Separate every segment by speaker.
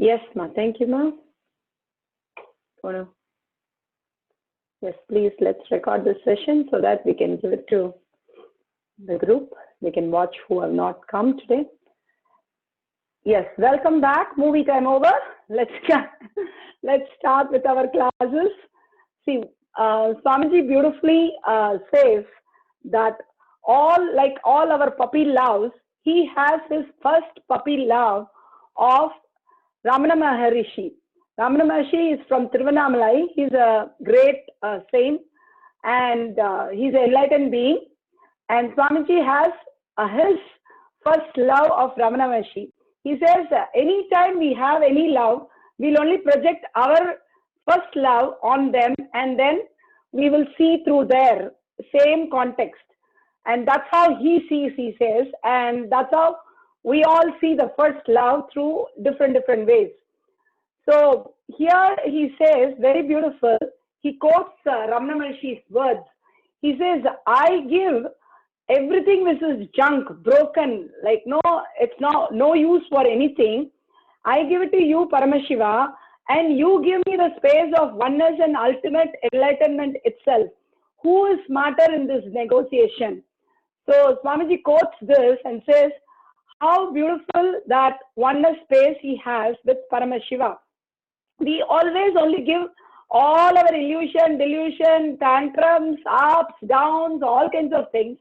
Speaker 1: Yes, ma. Thank you, ma. Yes, please, let's record this session so that we can give it to the group. They can watch who have not come today. Yes, welcome back. Movie time over. Let's start with our classes. See, Swamiji beautifully says that all our puppy loves, he has his first puppy love of Ramana Maharishi. Ramana Maharishi is from Tiruvannamalai. He's a great saint and he's an enlightened being. And Swamiji has his first love of Ramana Maharishi. He says, anytime we have any love, we'll only project our first love on them and then we will see through their same context. And that's how he sees, he says, and that's how we all see the first love through different ways. So here he says, very beautiful, he quotes Ramana Maharishi's words. He says, I give everything which is junk, broken, like it's no use for anything. I give it to you, Paramashiva, and you give me the space of oneness and ultimate enlightenment itself. Who is smarter in this negotiation? So Swamiji quotes this and says, how beautiful that oneness space he has with Paramashiva. We always only give all our illusion, delusion, tantrums, ups, downs, all kinds of things.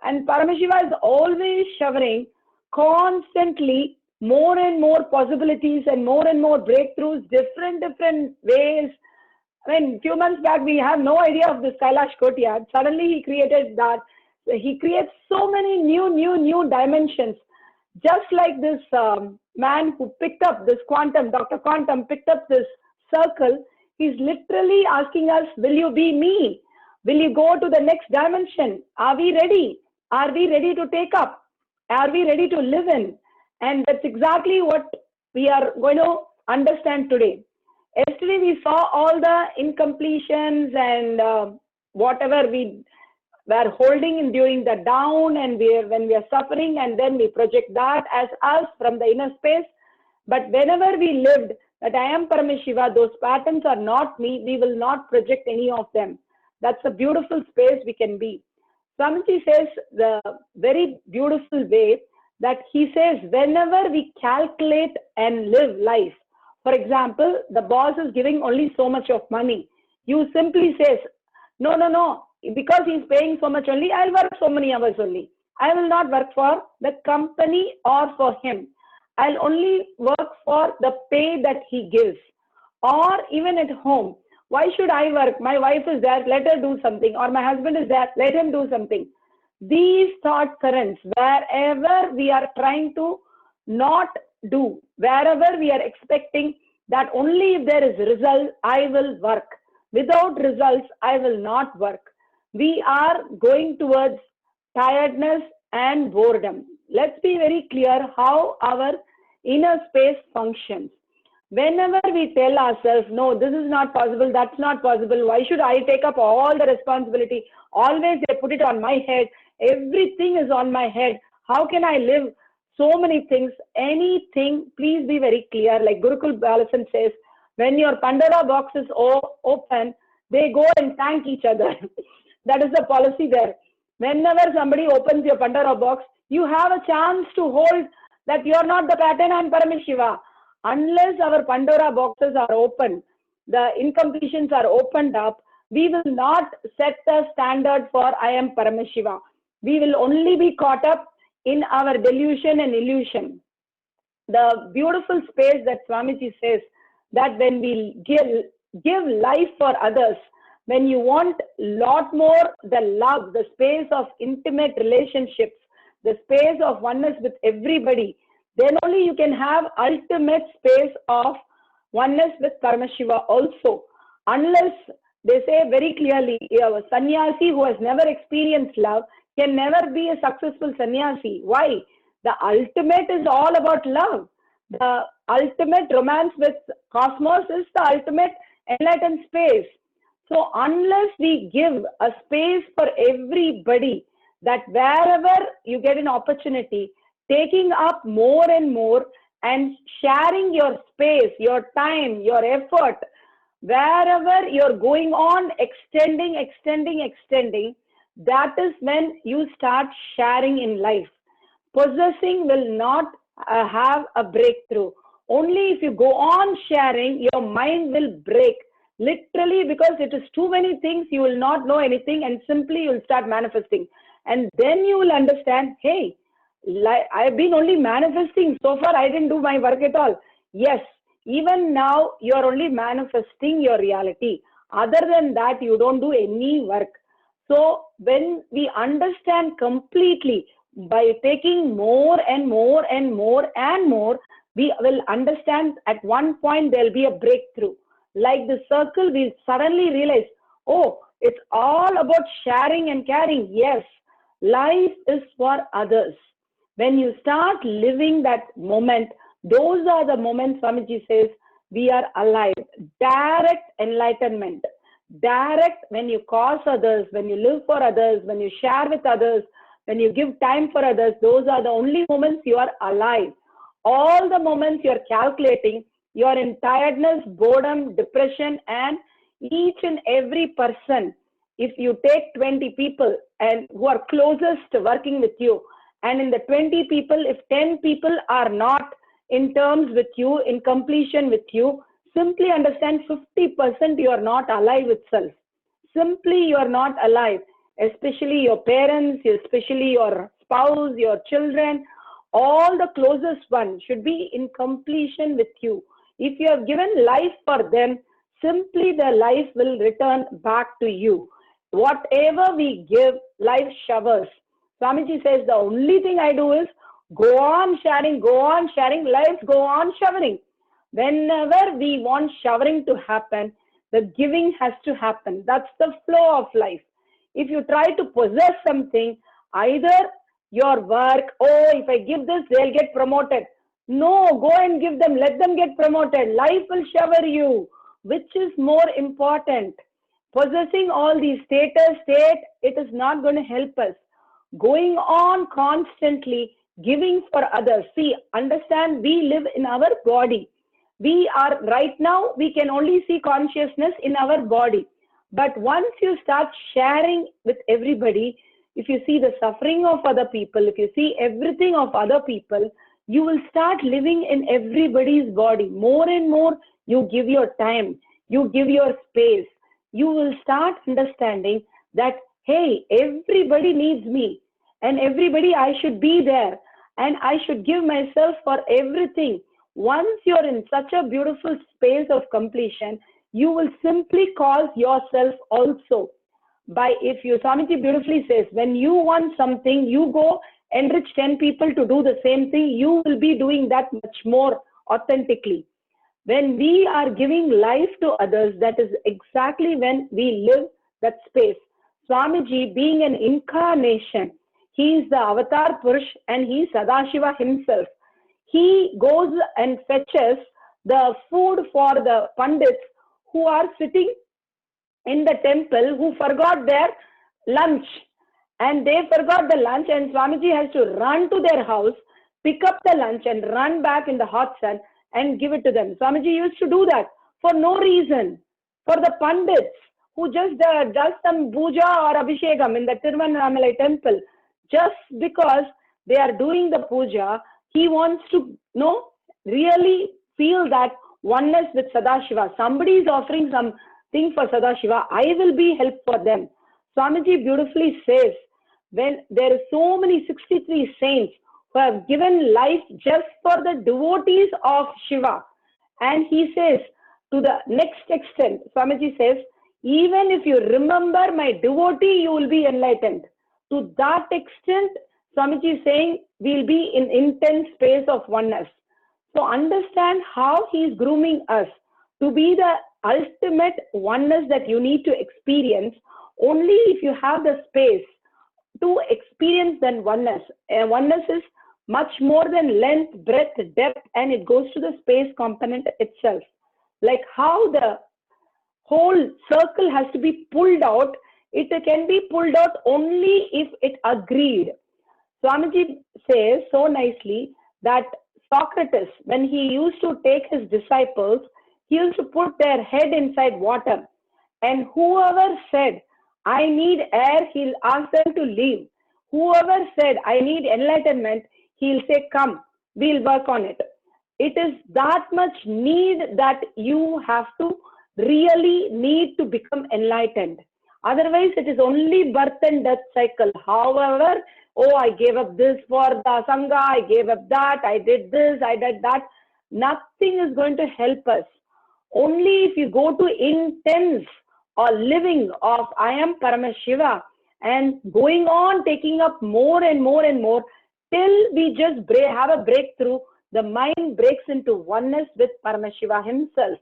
Speaker 1: And Paramashiva is always showering constantly more and more possibilities and more breakthroughs, different ways. I mean, a few months back, we have no idea of this Kailash Courtyard. Suddenly he created that. He creates so many new dimensions. Just like this man who picked up this quantum, Dr. Quantum picked up this circle. He's literally asking us, will you be me? Will you go to the next dimension? Are we ready? Are we ready to take up? Are we ready to live in? And that's exactly what we are going to understand today. Yesterday we saw all the incompletions and whatever we were holding in during the down and when we are suffering, and then we project that as us from the inner space. But whenever we lived that I am Paramashiva, those patterns are not me, we will not project any of them. That's a beautiful space we can be. Swamiji says the very beautiful way that he says, whenever we calculate and live life, for example, the boss is giving only so much of money. You simply says, no, because he's paying so much only, I'll work so many hours only. I will not work for the company or for him. I'll only work for the pay that he gives. Or even at home, why should I work? My wife is there, let her do something. Or my husband is there, let him do something. These thought currents, wherever we are trying to not do, wherever we are expecting that only if there is result, I will work. Without results, I will not work. We are going towards tiredness and boredom. Let's be very clear how our inner space functions. Whenever we tell ourselves, no, this is not possible, that's not possible, why should I take up all the responsibility? Always they put it on my head. Everything is on my head. How can I live so many things? Anything, please be very clear. Like Gurukul says, when your Pandora box is open, they go and thank each other. That is the policy there. Whenever somebody opens your Pandora box, you have a chance to hold that you're not the pattern, I'm Paramashiva. Unless our Pandora boxes are open, the incompletions are opened up, we will not set the standard for I am Paramashiva. We will only be caught up in our delusion and illusion. The beautiful space that Swamiji says that when we give life for others, when you want a lot more the love, the space of intimate relationships, the space of oneness with everybody, then only you can have ultimate space of oneness with Paramashiva also. Unless they say very clearly, a sannyasi who has never experienced love can never be a successful sannyasi. Why? The ultimate is all about love. The ultimate romance with cosmos is the ultimate enlightened space. So unless we give a space for everybody, that wherever you get an opportunity, taking up more and more and sharing your space, your time, your effort, wherever you're going on, extending, that is when you start sharing in life. Possessing will not have a breakthrough. Only if you go on sharing, your mind will break. Literally, because it is too many things, you will not know anything, and simply you will start manifesting. And then you will understand, hey, I've been only manifesting. So far, I didn't do my work at all. Yes, even now, you're only manifesting your reality. Other than that, you don't do any work. So when we understand completely, by taking more and more and more and more, we will understand at one point there'll be a breakthrough. Like the circle, we'll suddenly realize, oh, it's all about sharing and caring. Yes, life is for others. When you start living that moment, those are the moments Swamiji says we are alive. Direct enlightenment. Direct when you cause others, when you live for others, when you share with others, when you give time for others, those are the only moments you are alive. All the moments you're calculating, you're in tiredness, boredom, depression, and each and every person, if you take 20 people and who are closest working with you, and in the 20 people, if 10 people are not in terms with you, in completion with you, simply understand 50% you are not alive itself. Simply you are not alive, especially your parents, especially your spouse, your children, all the closest ones should be in completion with you. If you have given life for them, simply the life will return back to you. Whatever we give, life showers. Swamiji says the only thing I do is go on sharing, life go on showering. Whenever we want showering to happen, the giving has to happen. That's the flow of life. If you try to possess something, either your work, oh, if I give this, they'll get promoted. No, go and give them, let them get promoted. Life will shower you. Which is more important? Possessing all these state, it is not going to help us. Going on constantly, giving for others. See, understand, we live in our body. We are, right now, we can only see consciousness in our body. But once you start sharing with everybody, if you see the suffering of other people, if you see everything of other people, you will start living in everybody's body. More and more, you give your time, you give your space. You will start understanding that, hey, everybody needs me, and everybody, I should be there, and I should give myself for everything. Once you're in such a beautiful space of completion, you will simply cause yourself also. By, if you, Swamiji beautifully says, when you want something, you go enrich 10 people to do the same thing, you will be doing that much more authentically. When we are giving life to others, that is exactly when we live that space. Swamiji, being an incarnation, he is the avatar Purush and he is Sadashiva himself. He goes and fetches the food for the Pandits who are sitting in the temple, who forgot their lunch. And they forgot the lunch, and Swamiji has to run to their house, pick up the lunch and run back in the hot sun and give it to them. Swamiji used to do that for no reason. For the Pandits who just does some puja or abhishekam in the Tiruvannamalai temple, just because they are doing the puja, he wants to really feel that oneness with Sadashiva. Somebody is offering something for Sadashiva, I will be help for them. Swamiji beautifully says, when there are so many 63 saints who have given life just for the devotees of Shiva. And he says, to the next extent, Swamiji says, even if you remember my devotee, you will be enlightened. To that extent, Swamiji is saying, we'll be in intense space of oneness. So understand how he is grooming us to be the ultimate oneness that you need to experience. Only if you have the space to experience then oneness. Oneness is much more than length, breadth, depth, and it goes to the space component itself. Like how the whole circle has to be pulled out, it can be pulled out only if it agreed. Swamiji says so nicely that Socrates, when he used to take his disciples, he used to put their head inside water. And whoever said, I need air, he'll ask them to leave. Whoever said, I need enlightenment, he'll say, come, we'll work on it. It is that much need that you have to really need to become enlightened. Otherwise, it is only birth and death cycle. However, oh, I gave up this for the Sangha, I gave up that, I did this, I did that. Nothing is going to help us. Only if you go to intense or living of I am Paramashiva and going on taking up more and more and more till we just have a breakthrough, the mind breaks into oneness with Paramashiva himself.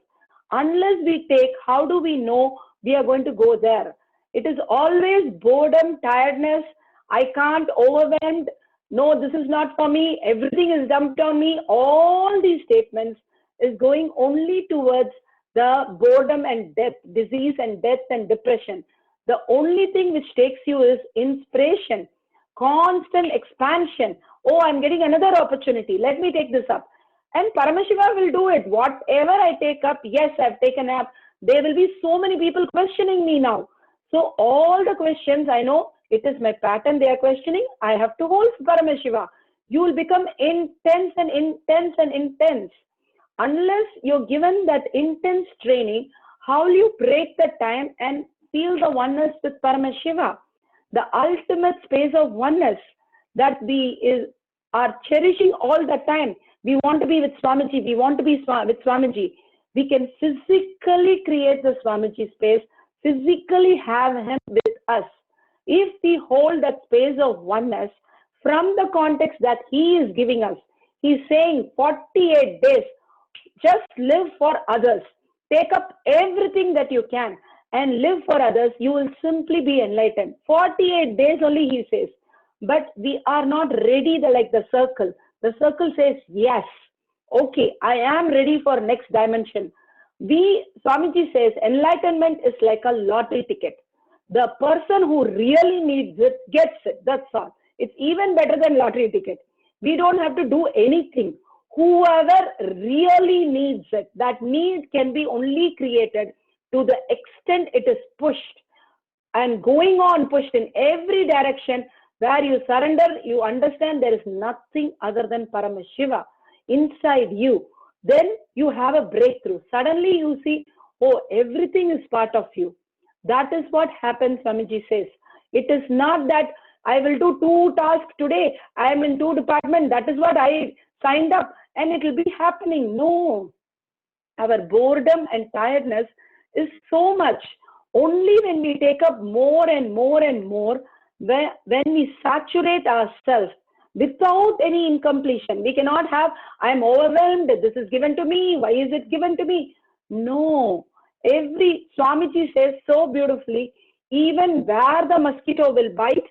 Speaker 1: Unless we take, how do we know we are going to go there? It is always boredom, tiredness, I can't, overwhelmed, no, this is not for me, everything is dumped on me. All these statements is going only towards the boredom and death, disease and death and depression. The only thing which takes you is inspiration, constant expansion. Oh, I'm getting another opportunity. Let me take this up. And Paramashiva will do it. Whatever I take up, yes, I've taken up. There will be so many people questioning me now. So all the questions, I know it is my pattern they are questioning. I have to hold Paramashiva. You will become intense and intense and intense. Unless you're given that intense training, how will you break the time and feel the oneness with Paramashiva? The ultimate space of oneness that we are cherishing all the time. We want to be with Swamiji. We want to be with Swamiji. We can physically create the Swamiji space, physically have him with us. If we hold that space of oneness from the context that he is giving us, he's saying 48 days, just live for others. Take up everything that you can and live for others. You will simply be enlightened. 48 days only, he says. But we are not ready like the circle. The circle says, yes, okay, I am ready for next dimension. Swamiji says, enlightenment is like a lottery ticket. The person who really needs it gets it. That's all. It's even better than lottery ticket. We don't have to do anything. Whoever really needs it, that need can be only created to the extent it is pushed and going on pushed in every direction where you surrender, you understand there is nothing other than Paramashiva inside you. Then you have a breakthrough. Suddenly you see, oh, everything is part of you. That is what happens, Swamiji says. It is not that I will do 2 tasks today. I am in 2 departments. That is what I signed up and it will be happening. No. Our boredom and tiredness is so much. Only when we take up more and more and more, when we saturate ourselves without any incompletion. We cannot have, I am overwhelmed, this is given to me, why is it given to me? No. Swamiji says so beautifully, even where the mosquito will bite,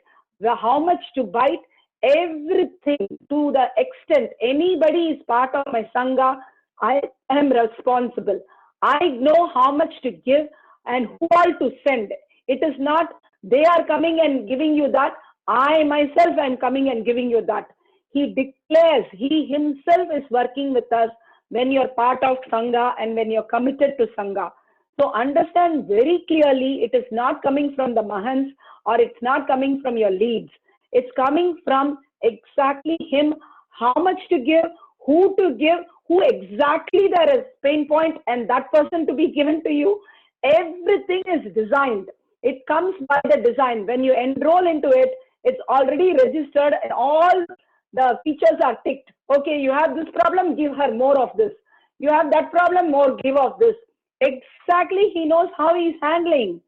Speaker 1: how much to bite, everything to the extent anybody is part of my Sangha, I am responsible. I know how much to give and who all to send. It is not they are coming and giving you that. I myself am coming and giving you that. He declares, he himself is working with us when you're part of Sangha and when you're committed to Sangha. So understand very clearly, it is not coming from the Mahants or it's not coming from your leads. It's coming from exactly him, how much to give, who exactly there is pain point and that person to be given to you. Everything is designed. It comes by the design. When you enroll into it, it's already registered and all the features are ticked. Okay, you have this problem, give her more of this. You have that problem, more, give of this. Exactly, he knows how he's handling.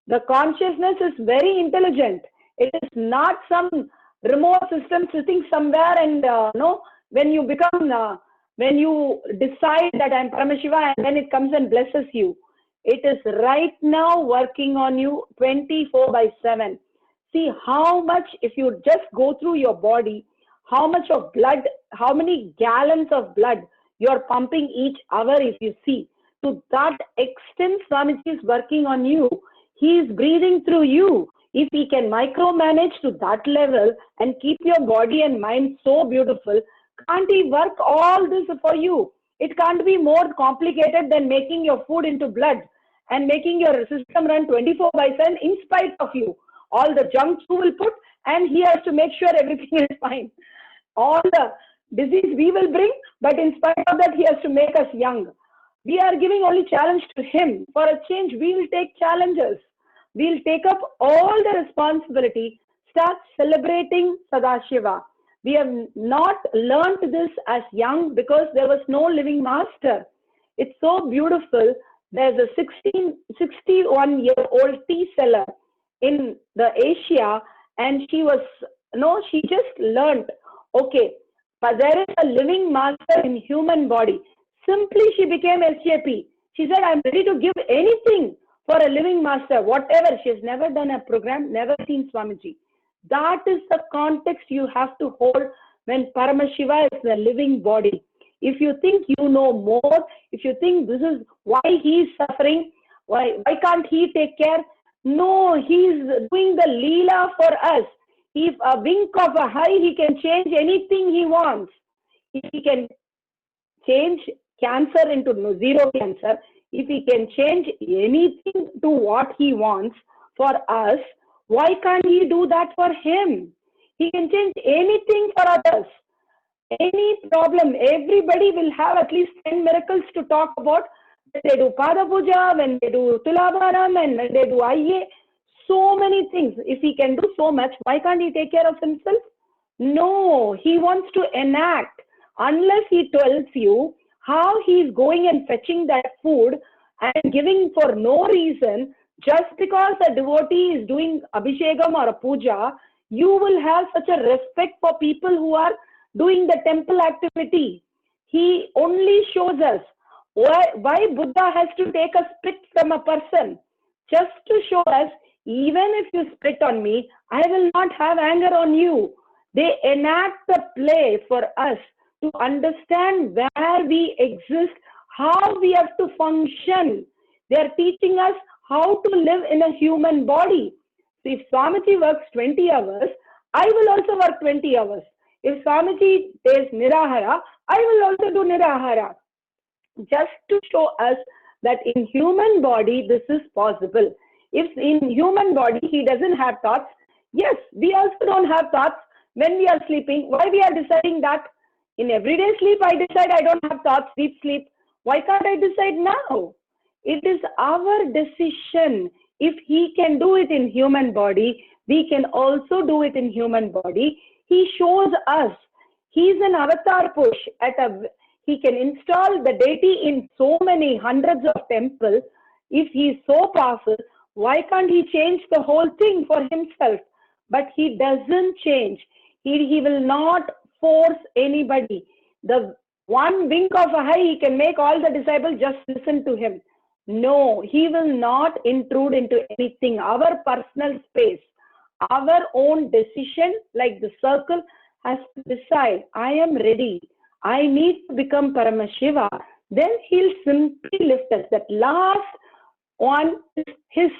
Speaker 1: The consciousness is very intelligent. It is not some remote system sitting somewhere and when you become, when you decide that I'm Paramashiva and then it comes and blesses you. It is right now working on you 24/7. See how much, if you just go through your body, how much of blood, how many gallons of blood you're pumping each hour if you see. To that extent, Swamiji is working on you. He is breathing through you. If he can micromanage to that level and keep your body and mind so beautiful, Can't he work all this for you? It can't be more complicated than making your food into blood and making your system run 24/7 in spite of you. All the junk you will put, and he has to make sure everything is fine. All the disease we will bring, but in spite of that, he has to make us young. We are giving only challenge to him. For a change, we will take challenges. We'll take up all the responsibility, start celebrating Sadashiva. We have not learned this as young because there was no living master. It's so beautiful. There's a 61-year-old tea seller in the Asia, and she just learned, okay, but there is a living master in human body. Simply she became SJP. She said, I'm ready to give anything for a living master, whatever. She has never done a program, never seen Swamiji. That is the context you have to hold when Paramashiva is the living body. If you think you know more, if you think this is why he is suffering, why can't he take care? No, he is doing the Leela for us. If a wink of a eye, he can change anything he wants. He can change cancer into zero cancer. If he can change anything to what he wants for us, why can't he do that for him? He can change anything for others. Any problem, everybody will have at least 10 miracles to talk about. When they do Pada Puja, when they do Tulabharam, and when they do IA, so many things. If he can do so much, why can't he take care of himself? No, he wants to enact. Unless he tells you how he is going and fetching that food and giving for no reason, just because a devotee is doing Abhishekam or a puja, you will have such a respect for people who are doing the temple activity. He only shows us why Buddha has to take a spit from a person, just to show us, even if you spit on me, I will not have anger on you. They enact the play for us to understand where we exist, how we have to function. They are teaching us how to live in a human body. So if Swamiji works 20 hours, I will also work 20 hours. If Swamiji does Nirahara, I will also do Nirahara. Just to show us that in human body, this is possible. If in human body, he doesn't have thoughts, yes, we also don't have thoughts when we are sleeping. Why we are deciding that? In everyday sleep, I decide I don't have thoughts, deep sleep. Why can't I decide now? It is our decision. If he can do it in human body, we can also do it in human body. He shows us. He's an avatar push. He can install the deity in so many hundreds of temples. If he is so powerful, why can't he change the whole thing for himself? But he doesn't change. He will not force anybody. The one wink of a eye, he can make all the disciples just listen to him. No, he will not intrude into anything. Our personal space, our own decision, like the circle, has to decide, I am ready. I need to become Paramashiva. Then he'll simply lift us. That last one is his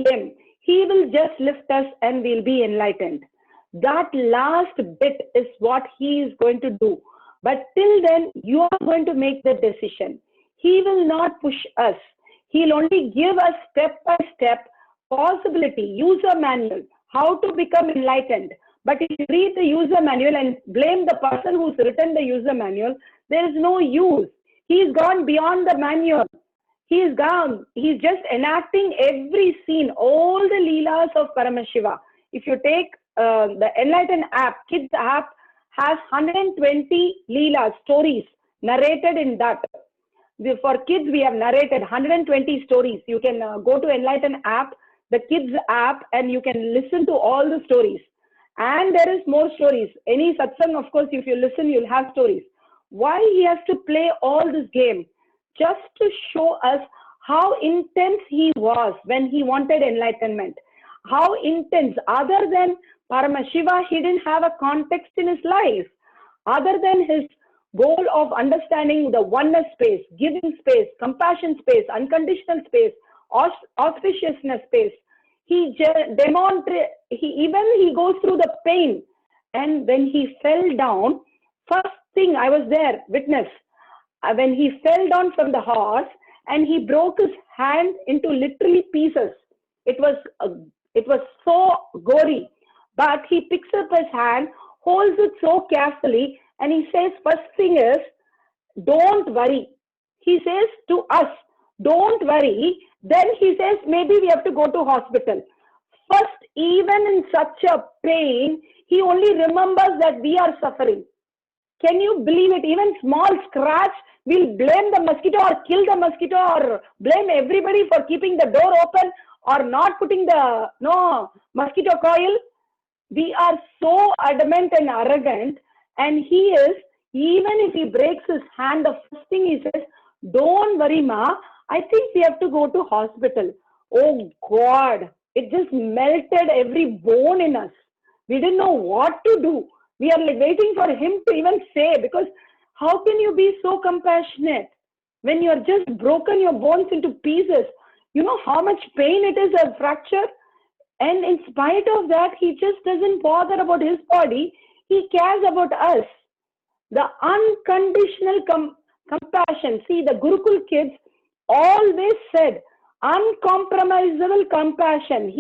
Speaker 1: game. He will just lift us and we'll be enlightened. That last bit is what he is going to do. But till then, you are going to make the decision. He will not push us. He'll only give us step-by-step possibility, user manual, how to become enlightened. But if you read the user manual and blame the person who's written the user manual, there is no use. He's gone beyond the manual. He's gone. He's just enacting every scene, all the leelas of Paramashiva. If you take the Enlighten app, Kids app has 120 leelas, stories narrated in that. For kids, we have narrated 120 stories. You can go to Enlighten app, the Kids app, and you can listen to all the stories. And there is more stories. Any satsang, of course, if you listen, you'll have stories. Why he has to play all this game? Just to show us how intense he was when he wanted enlightenment. How intense, other than Paramashiva, he didn't have a context in his life. Other than his goal of understanding the oneness space, giving space, compassion space, unconditional space, auspiciousness space, he goes through the pain. And when he fell down, first thing. I was there, witness. When he fell down from the horse and he broke his hand into literally pieces. It was so gory. But he picks up his hand, holds it so carefully, and he says, first thing is, don't worry. He says to us, don't worry. Then he says, maybe we have to go to hospital. First, even in such a pain, he only remembers that we are suffering. Can you believe it? Even small scratch, we'll blame the mosquito or kill the mosquito or blame everybody for keeping the door open or not putting the mosquito coil. We are so adamant and arrogant, and he is, even if he breaks his hand, the first thing he says, don't worry, Ma, I think we have to go to hospital. Oh God, it just melted every bone in us. We didn't know what to do. We are like waiting for him to even say, because how can you be so compassionate when you're just broken your bones into pieces? You know how much pain it is, a fracture? And in spite of that, he just doesn't bother about his body. He cares about us. The unconditional compassion. See, the Gurukul kids always said, uncompromisable compassion.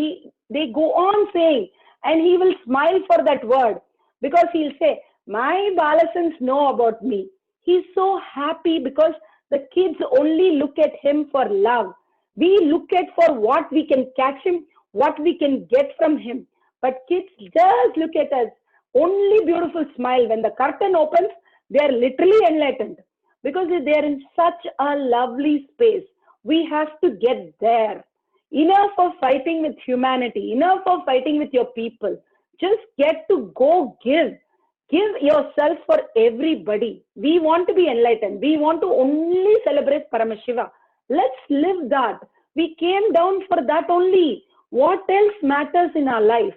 Speaker 1: They go on saying, and he will smile for that word, because he'll say, my adolescents know about me. He's so happy because the kids only look at him for love. We look at for what we can catch him, what we can get from him. But kids just look at us. Only beautiful smile. When the curtain opens, they are literally enlightened, because they are in such a lovely space. We have to get there. Enough of fighting with humanity. Enough of fighting with your people. Just get to go give. Give yourself for everybody. We want to be enlightened. We want to only celebrate Paramashiva. Let's live that. We came down for that only. What else matters in our life?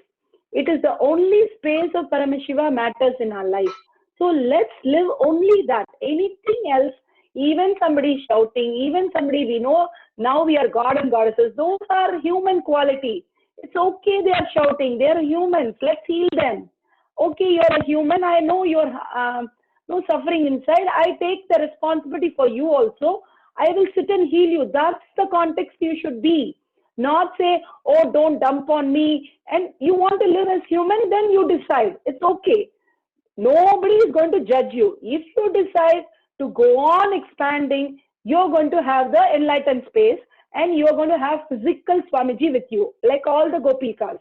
Speaker 1: It is the only space of Paramashiva matters in our life. So let's live only that. Anything else, even somebody shouting, even somebody we know, now we are God and goddesses, those are human quality. It's okay they are shouting. They are humans. Let's heal them. Okay, you're a human. I know you're suffering inside. I take the responsibility for you also. I will sit and heal you. That's the context you should be. Not say, oh, don't dump on me. And you want to live as human, then you decide. It's okay. Nobody is going to judge you. If you decide to go on expanding, you're going to have the enlightened space, and you're going to have physical Swamiji with you, like all the Gopikas.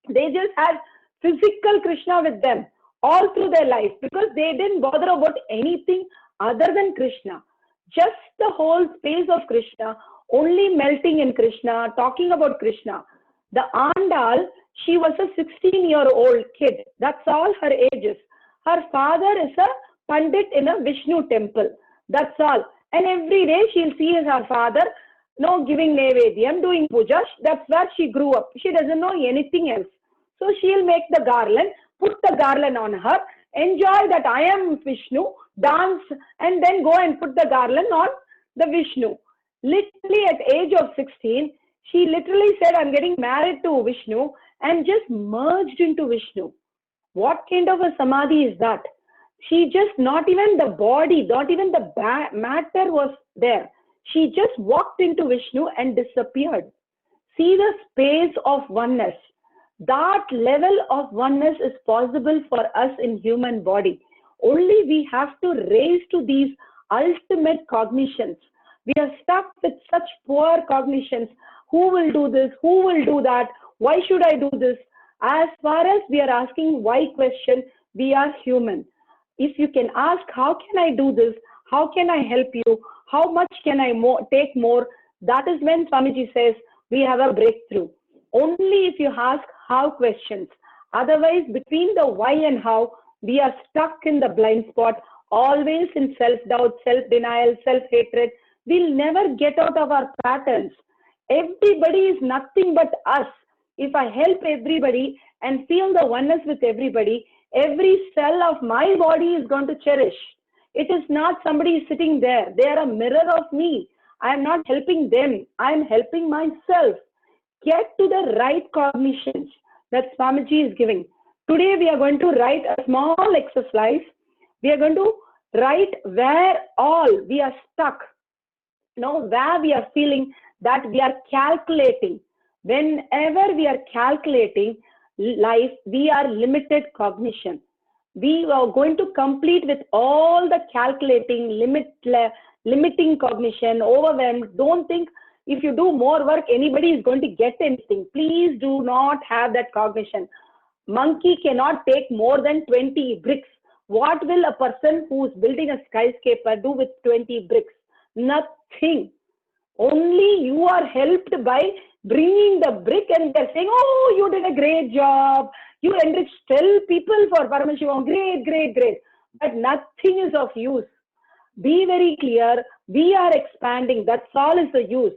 Speaker 1: They just had physical Krishna with them all through their life, because they didn't bother about anything other than Krishna. Just the whole space of Krishna, only melting in Krishna, talking about Krishna. The Andal, she was a 16-year-old kid. That's all her age is. Her father is a Pandit in a Vishnu temple. That's all. And every day she'll see her father, giving Nevedyam, doing puja. That's where she grew up. She doesn't know anything else. So she'll make the garland, put the garland on her, enjoy that I am Vishnu, dance, and then go and put the garland on the Vishnu. Literally at age of 16, she literally said, I'm getting married to Vishnu, and just merged into Vishnu. What kind of a samadhi is that? She just, not even the body, not even the matter was there. She just walked into Vishnu and disappeared. See the space of oneness. That level of oneness is possible for us in human body. Only we have to raise to these ultimate cognitions. We are stuck with such poor cognitions. Who will do this? Who will do that? Why should I do this? As far as we are asking why question, we are human. If you can ask, how can I do this? How can I help you? How much can I take more? That is when Swamiji says we have a breakthrough. Only if you ask how questions. Otherwise, between the why and how, we are stuck in the blind spot, always in self-doubt, self-denial, self-hatred. We'll never get out of our patterns. Everybody is nothing but us. If I help everybody and feel the oneness with everybody, every cell of my body is going to cherish. It is not somebody sitting there. They are a mirror of me. I am not helping them. I am helping myself. Get to the right cognitions that Swamiji is giving. Today we are going to write a small exercise We are going to write where all we are stuck, where we are feeling that we are calculating. Whenever we are calculating life, we are limited cognition. We are going to complete with all the calculating, limiting cognition, overwhelmed. Don't think if you do more work, anybody is going to get anything. Please do not have that cognition. Monkey cannot take more than 20 bricks. What will a person who's building a skyscraper do with 20 bricks? Nothing. Only you are helped by bringing the brick and they're saying, oh, you did a great job. You enriched 12 people for Paramashiva. Great, great, great. But nothing is of use. Be very clear. We are expanding. That's all is the use.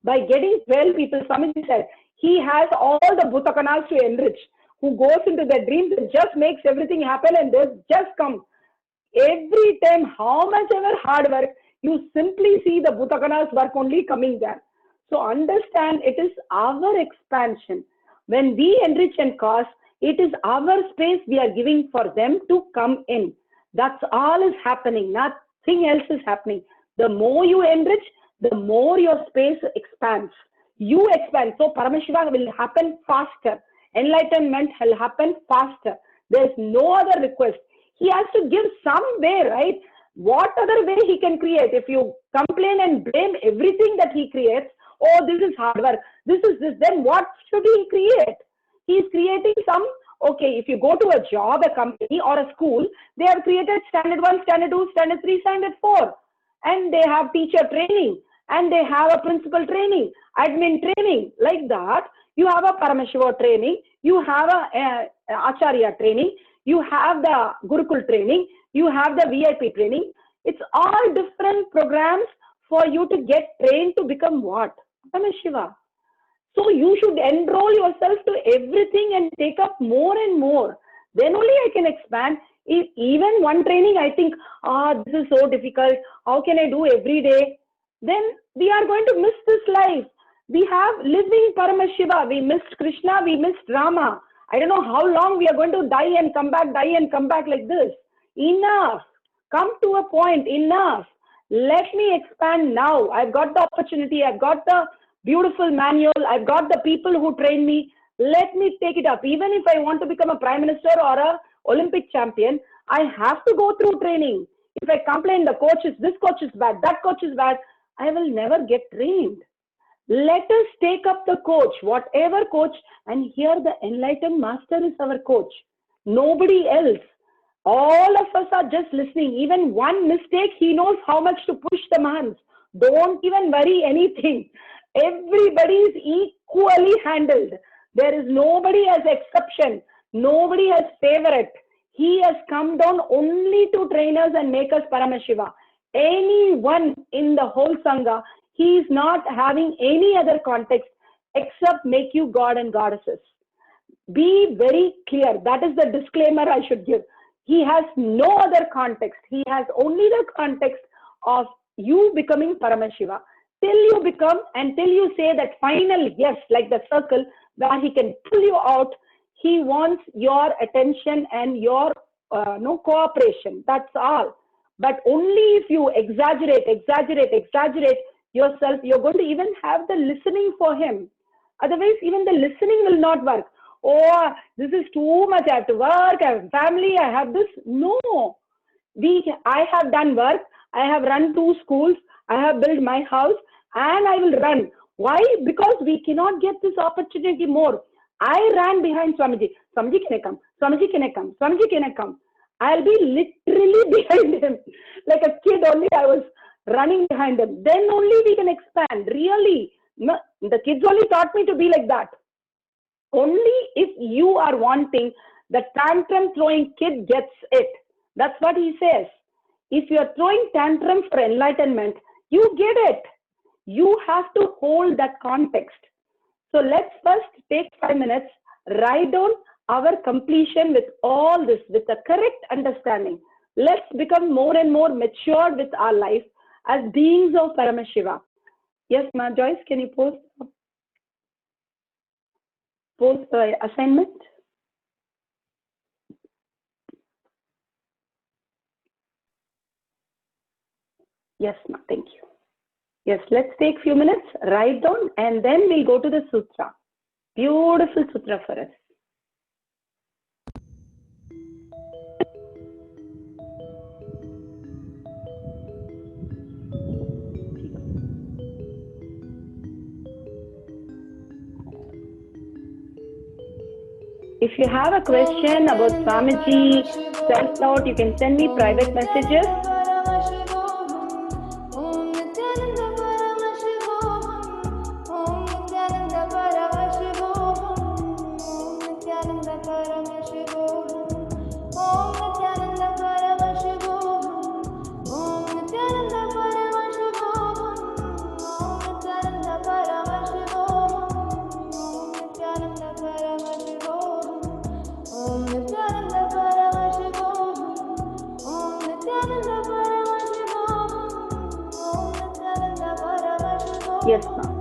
Speaker 1: By getting 12 people, Swamiji said, he has all the Bhutakanas to enrich, who goes into their dreams and just makes everything happen and they just come. Every time, how much ever hard work, you simply see the Bhutakanas work only coming there. So understand, it is our expansion. When we enrich and cause, it is our space we are giving for them to come in. That's all is happening. Nothing else is happening. The more you enrich, the more your space expands. You expand. So Paramashiva will happen faster. Enlightenment will happen faster. There's no other request. He has to give some way, right? What other way he can create? If you complain and blame everything that he creates, oh, this is hard work, this is this, then what should he create? He's creating some, okay, if you go to a job, a company or a school, they have created standard 1, standard 2, standard 3, standard 4. And they have teacher training and they have a principal training, admin training, like that. You have a Paramashiva training, you have a Acharya training, you have the Gurukul training, you have the VIP training. It's all different programs for you to get trained to become what? Paramashiva. So you should enroll yourself to everything and take up more and more. Then only I can expand. If even one training, I think, this is so difficult. How can I do every day? Then we are going to miss this life. We have living Paramashiva. We missed Krishna. We missed Rama. I don't know how long we are going to die and come back like this. Enough. Come to a point. Enough. Let me expand now. I've got the opportunity. I've got the beautiful manual. I've got the people who train me. Let me take it up. Even if I want to become a prime minister or a Olympic champion, I have to go through training. If I complain the coach is, this coach is bad, that coach is bad, I will never get trained. Let us take up the coach, whatever coach, and here the enlightened master is our coach. Nobody else. All of us are just listening. Even one mistake, he knows how much to push the Mahants. Don't even worry anything. Everybody is equally handled. There is nobody as exception. Nobody has favorite. He has come down only to train us and make us Paramashiva. Anyone in the whole Sangha, he is not having any other context except make you God and goddesses. Be very clear. That is the disclaimer I should give. He has no other context. He has only the context of you becoming Paramashiva. Till you become, until you say that final yes, like the circle, where he can pull you out, he wants your attention and your cooperation. That's all. But only if you exaggerate yourself, you're going to even have the listening for him. Otherwise, even the listening will not work. Oh, this is too much. I have to work. I have family. I have this. No. I have done work. I have run 2 schools. I have built my house and I will run. Why? Because we cannot get this opportunity more. I ran behind Swamiji. Swamiji, can I come? Swamiji, can I come? Swamiji, can I come? I'll be literally behind him. Like a kid only, I was running behind him. Then only we can expand. Really. The kids only taught me to be like that. Only if you are wanting, the tantrum throwing kid gets it. That's what he says. If you are throwing tantrums for enlightenment, you get it. You have to hold that context. So let's first take 5 minutes, write down our completion with all this, with the correct understanding. Let's become more and more matured with our life as beings of Paramashiva. Yes, Ma Joyce, can you post the assignment? Yes, ma'am. Thank you. Yes, let's take few minutes, write down, and then we'll go to the sutra. Beautiful sutra for us. If you have a question about Swamiji, self-doubt, you can send me private messages. Yes, ma'am.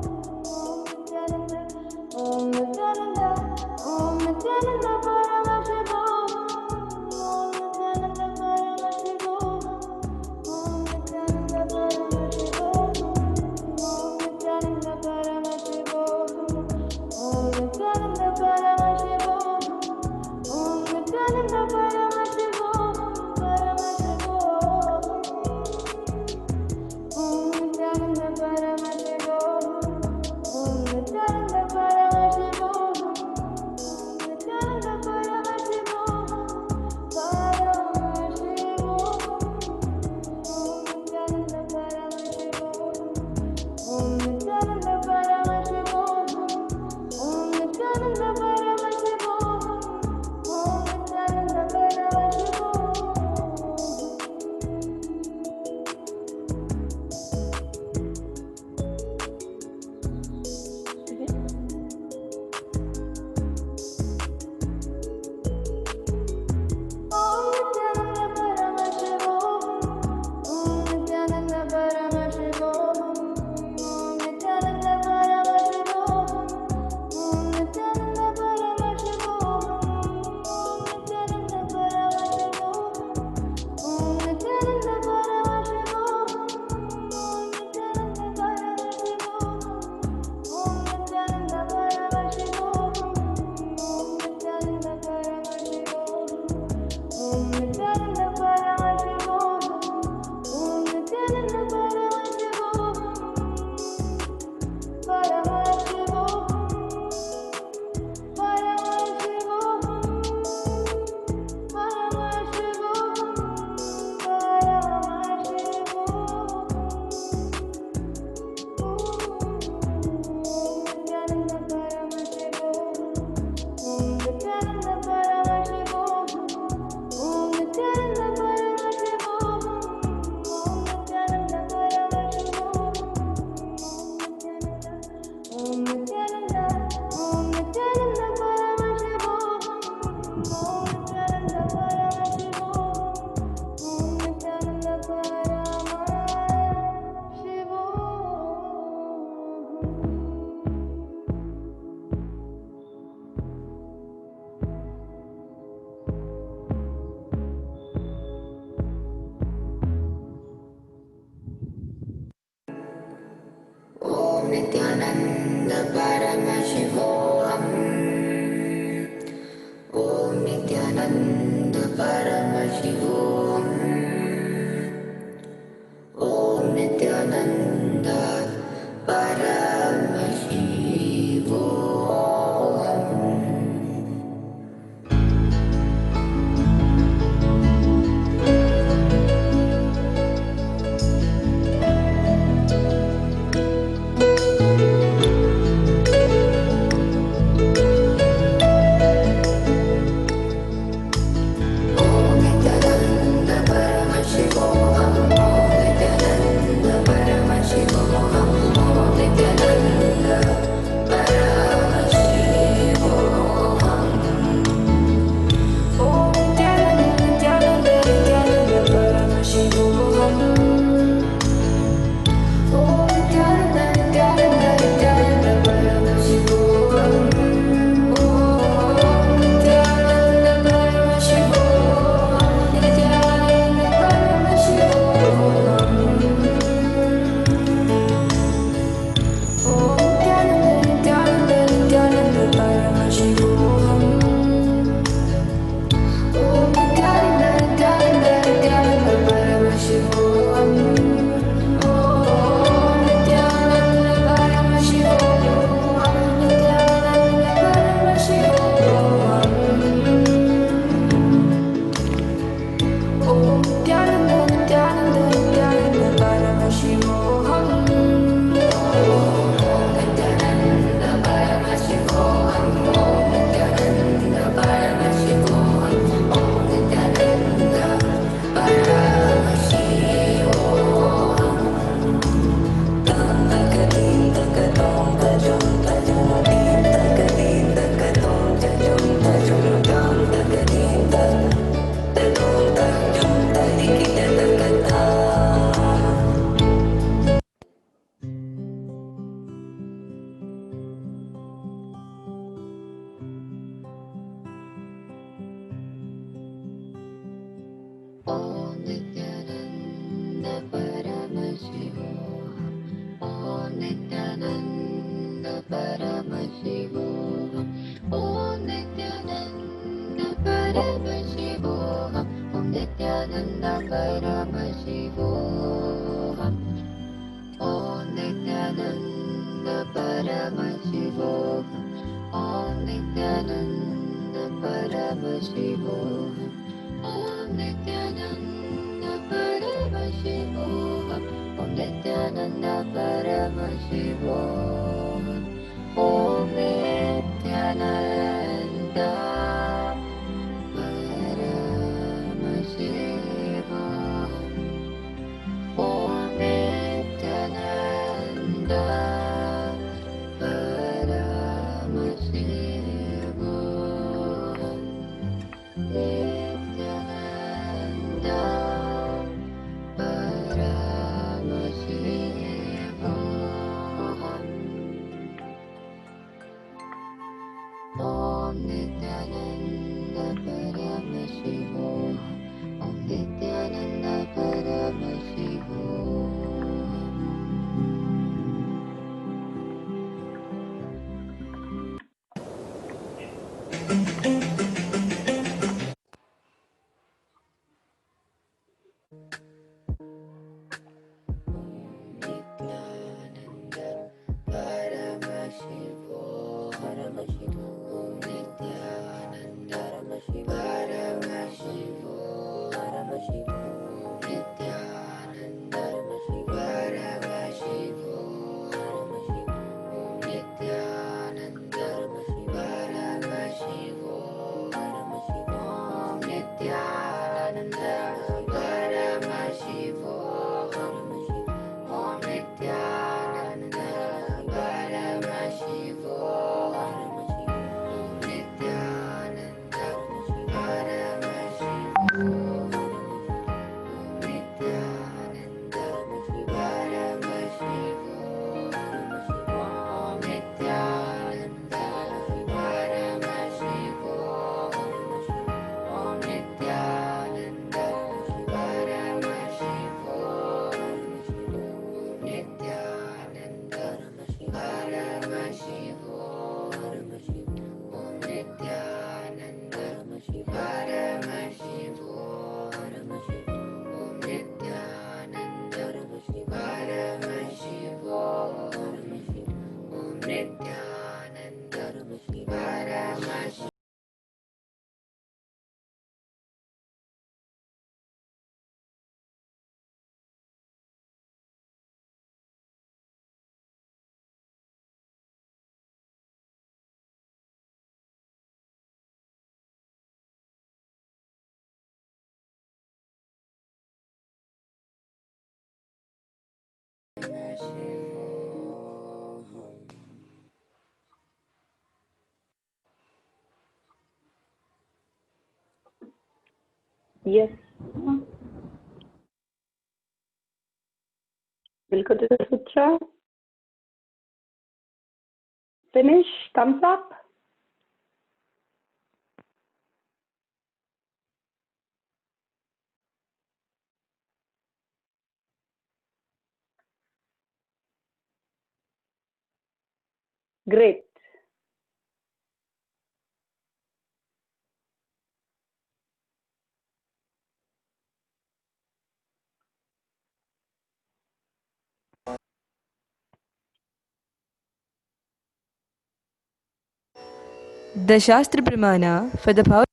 Speaker 2: Om Nithyananda Paramashivoham. Om Nithyananda Paramashivoham. Om Nithyananda Paramashivoham. Om Nithyananda Paramashivoham. Om Nithyananda Paramashivoham. Om Nithyananda Paramashivoham. Om Nithyananda Paramashivoham. Om Nithyananda Paramashivoham. Om Nithyananda Paramashivoham. Om Nithyananda Paramashivoham. Nithyananda Paramashivoham. Om Nithyananda Paramashivoham. Om Nithyananda Paramashivoham. Nithyananda Paramashivo Paramashivo Nithyananda Paramashivo Paramashivo Nithyananda Paramashivo Paramashivo Nithyananda Paramashivo Paramashivo Nithyananda Paramashivo Om Nithyananda Paramashivo Om Nithyananda Paramashivo Om Nithyananda Paramashivo Om Nithyananda Paramashivo Om Nithyananda Paramashivo Nithyananda Paramashivo Om Nithyananda Paramashivo Om Nithyananda Paramashivo Om Nithyananda Paramashivo.
Speaker 1: Yes. We'll go to the sutra. Finish. Thumbs up. Great.
Speaker 3: The Shastra Pramana for the power.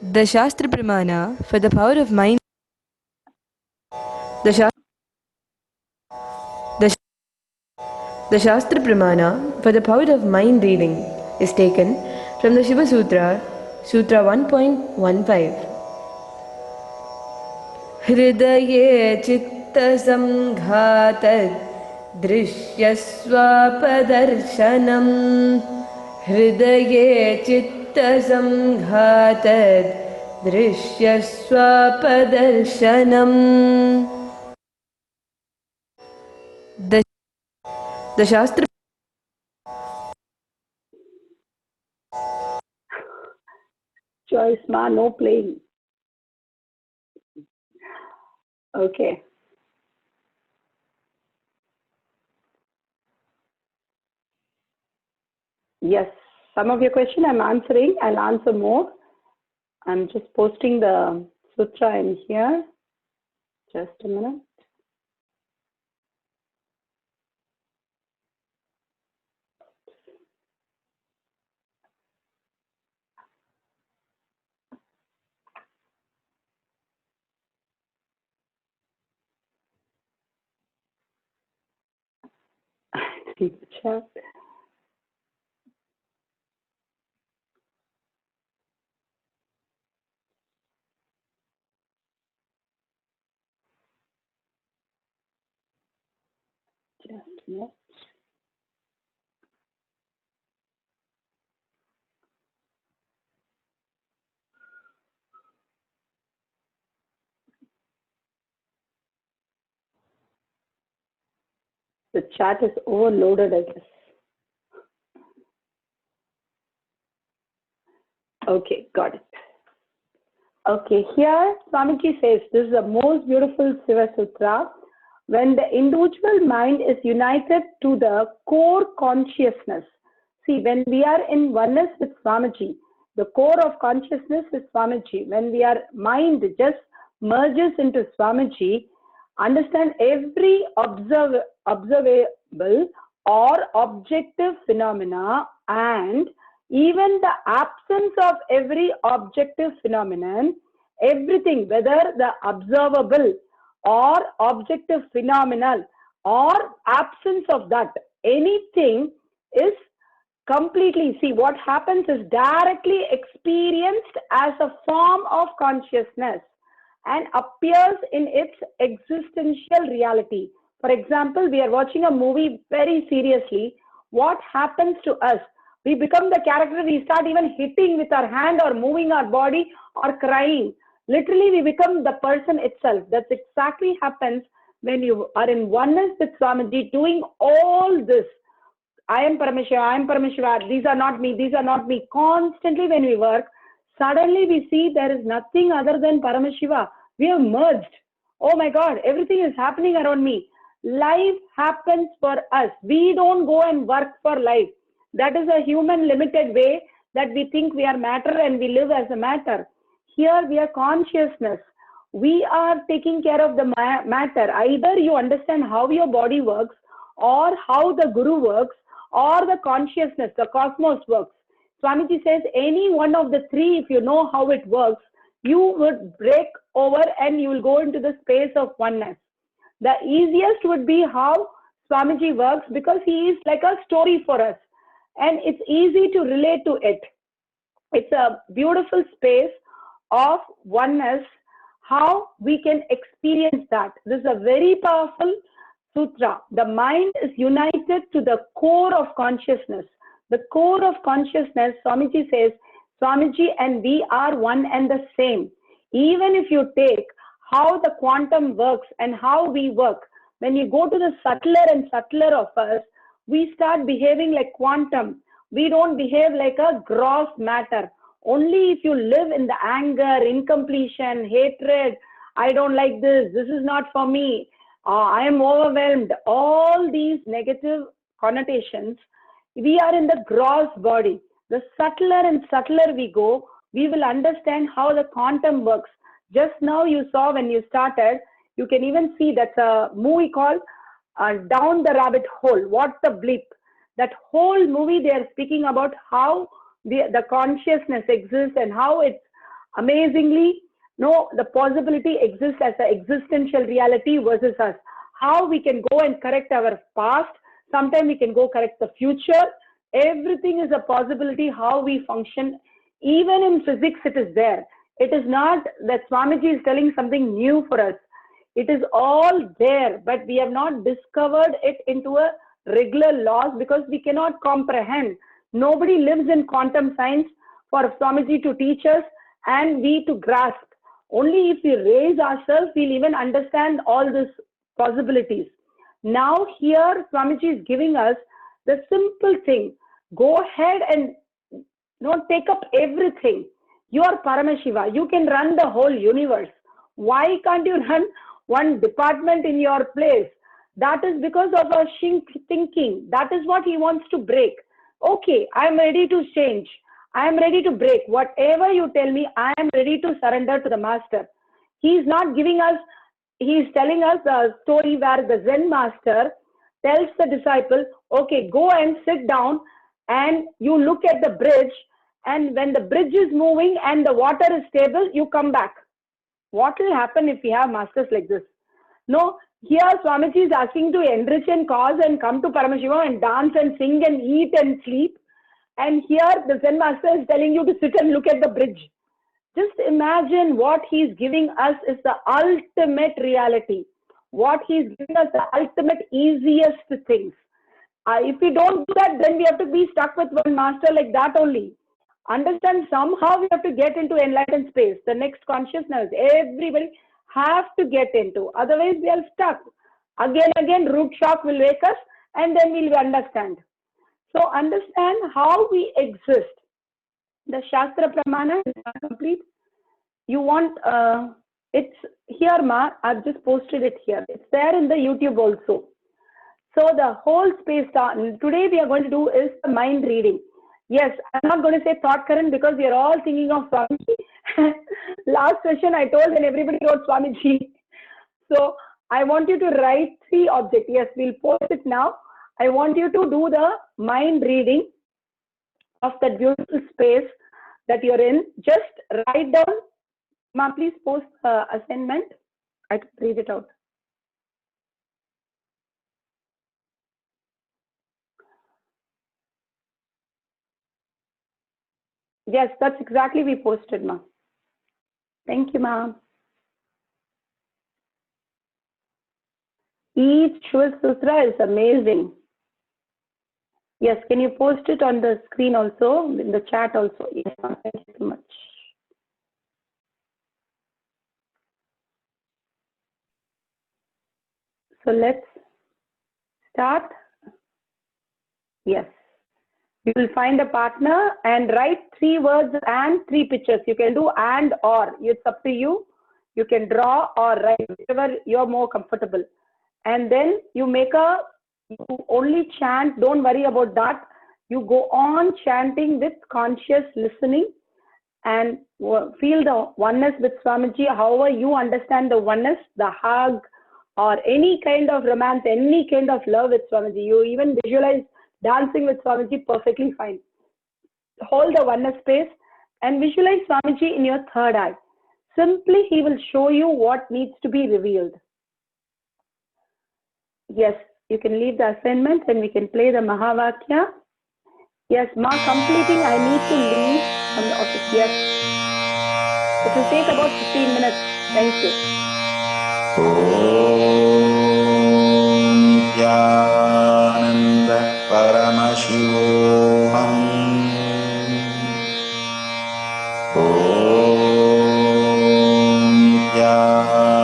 Speaker 3: The Shastra Pramana for the power of mind. The Shastra. The, the Shastra Pramana for the power of mind reading is taken from the Shiva Sutra, Sutra 1.15. Hridaye chitta samghatad drishyasvapadarshanam. Hridaye chitta samghatad drishyasvapadarshanam. The Shastra.
Speaker 1: choice, ma, no playing. Okay. Yes, some of your question I'm answering. I'll answer more. I'm just posting the sutra in here. Just a minute. See the chat. Just a minute. The chat is overloaded, I guess. Okay, got it. Okay, here Swamiji says, this is the most beautiful Shiva Sutra. When the individual mind is united to the core consciousness. See, when we are in oneness with Swamiji, the core of consciousness is Swamiji. When we are mind just merges into Swamiji, understand every observable or objective phenomena and even the absence of every objective phenomenon, everything, whether the observable or objective phenomenal or absence of that, anything is completely, see, what happens is directly experienced as a form of consciousness and appears in its existential reality. For example, we are watching a movie very seriously. What happens to us? We become the character. We start even hitting with our hand or moving our body or crying. Literally, we become the person itself. That's exactly happens when you are in oneness with Swamiji, doing all this. I am Paramashiva, I am Paramashiva, these are not me, these are not me. Constantly when we work, suddenly we see there is nothing other than Paramashiva. We have merged. Oh my God, everything is happening around me. Life happens for us. We don't go and work for life. That is a human limited way that we think we are matter and we live as a matter. Here we are consciousness. We are taking care of the matter. Either you understand how your body works or how the Guru works or the consciousness, the cosmos works. Swamiji says any one of the three, if you know how it works, you would break over and you will go into the space of oneness. The easiest would be how Swamiji works because he is like a story for us and it's easy to relate to it. It's a beautiful space of oneness, how we can experience that. This is a very powerful sutra. The mind is united to the core of consciousness. The core of consciousness, Swamiji says, Swamiji and we are one and the same. Even if you take how the quantum works and how we work, when you go to the subtler and subtler of us, we start behaving like quantum. We don't behave like a gross matter. Only if you live in the anger, incompletion, hatred, I don't like this, this is not for me, I am overwhelmed, all these negative connotations, we are in the gross body. The subtler and subtler we go, we will understand how the quantum works. Just now you saw when you started, you can even see that's a movie called Down the Rabbit Hole, What the Bleep. That whole movie they are speaking about how the consciousness exists and how it's amazingly, the possibility exists as an existential reality versus us. How we can go and correct our past. Sometimes we can go correct the future. Everything is a possibility how we function. Even in physics, it is there. It is not that Swamiji is telling something new for us. It is all there, but we have not discovered it into a regular laws because we cannot comprehend. Nobody lives in quantum science for Swamiji to teach us and we to grasp. Only if we raise ourselves, we'll even understand all these possibilities. Now here, Swamiji is giving us the simple thing. Go ahead and take up everything. You are Paramashiva. You can run the whole universe. Why can't you run one department in your place? That is because of our thinking. That is what he wants to break. Okay, I am ready to change. I am ready to break. Whatever you tell me, I am ready to surrender to the master. He is not giving us, he is telling us a story where the Zen master tells the disciple, okay, go and sit down and you look at the bridge, and when the bridge is moving and the water is stable, you come back. What will happen if we have masters like this? No, here Swamiji is asking to enrich and cause and come to Paramashiva and dance and sing and eat and sleep. And here the Zen master is telling you to sit and look at the bridge. Just imagine what he's giving us is the ultimate reality. What he's giving us the ultimate easiest things. If we don't do that, then we have to be stuck with one master like that only. Understand, somehow we have to get into enlightened space, the next consciousness. Everybody have to get into. Otherwise, we are stuck. Again, root shock will wake us, and then we'll understand. So understand how we exist. The Shastra Pramana is not complete. You want, it's here, Ma. I've just posted it here. It's there in the YouTube also. So the whole space, today we are going to do is the mind reading. Yes, I'm not going to say thought current because we are all thinking of Swamiji. Last session I told and everybody wrote Swamiji. So I want you to write 3 objects. Yes, we'll post it now. I want you to do the mind reading of that beautiful space that you're in. Just write down. Ma, please post assignment. I can read it out. Yes, that's exactly we posted, Ma. Thank you, Ma. Each Shiva Sutra is amazing. Yes, can you post it on the screen also, in the chat also? Yes, thank you so much. So let's start. Yes. You will find a partner and write 3 words and 3 pictures. You can do and or. It's up to you. You can draw or write, whichever you're more comfortable. And then you only chant. Don't worry about that. You go on chanting with conscious listening and feel the oneness with Swamiji. However you understand the oneness, the hug, or any kind of romance, any kind of love with Swamiji. You even visualize dancing with Swamiji, perfectly fine. Hold the oneness space and visualize Swamiji in your third eye. Simply, he will show you what needs to be revealed. Yes, you can leave the assignment and we can play the Mahavakya. Yes, Ma, completing, I need to leave from the office. Yes. It will take about 15 minutes. Thank you.
Speaker 4: Nithyananda Paramashivoham.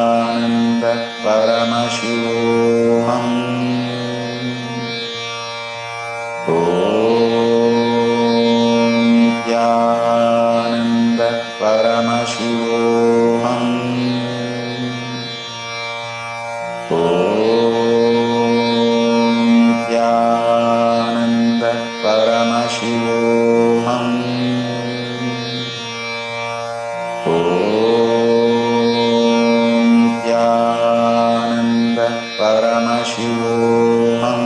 Speaker 4: Nithyananda Paramashivoham. Nithyananda Paramashivoham. Nithyananda Paramashivoham. Nithyananda Paramashivoham.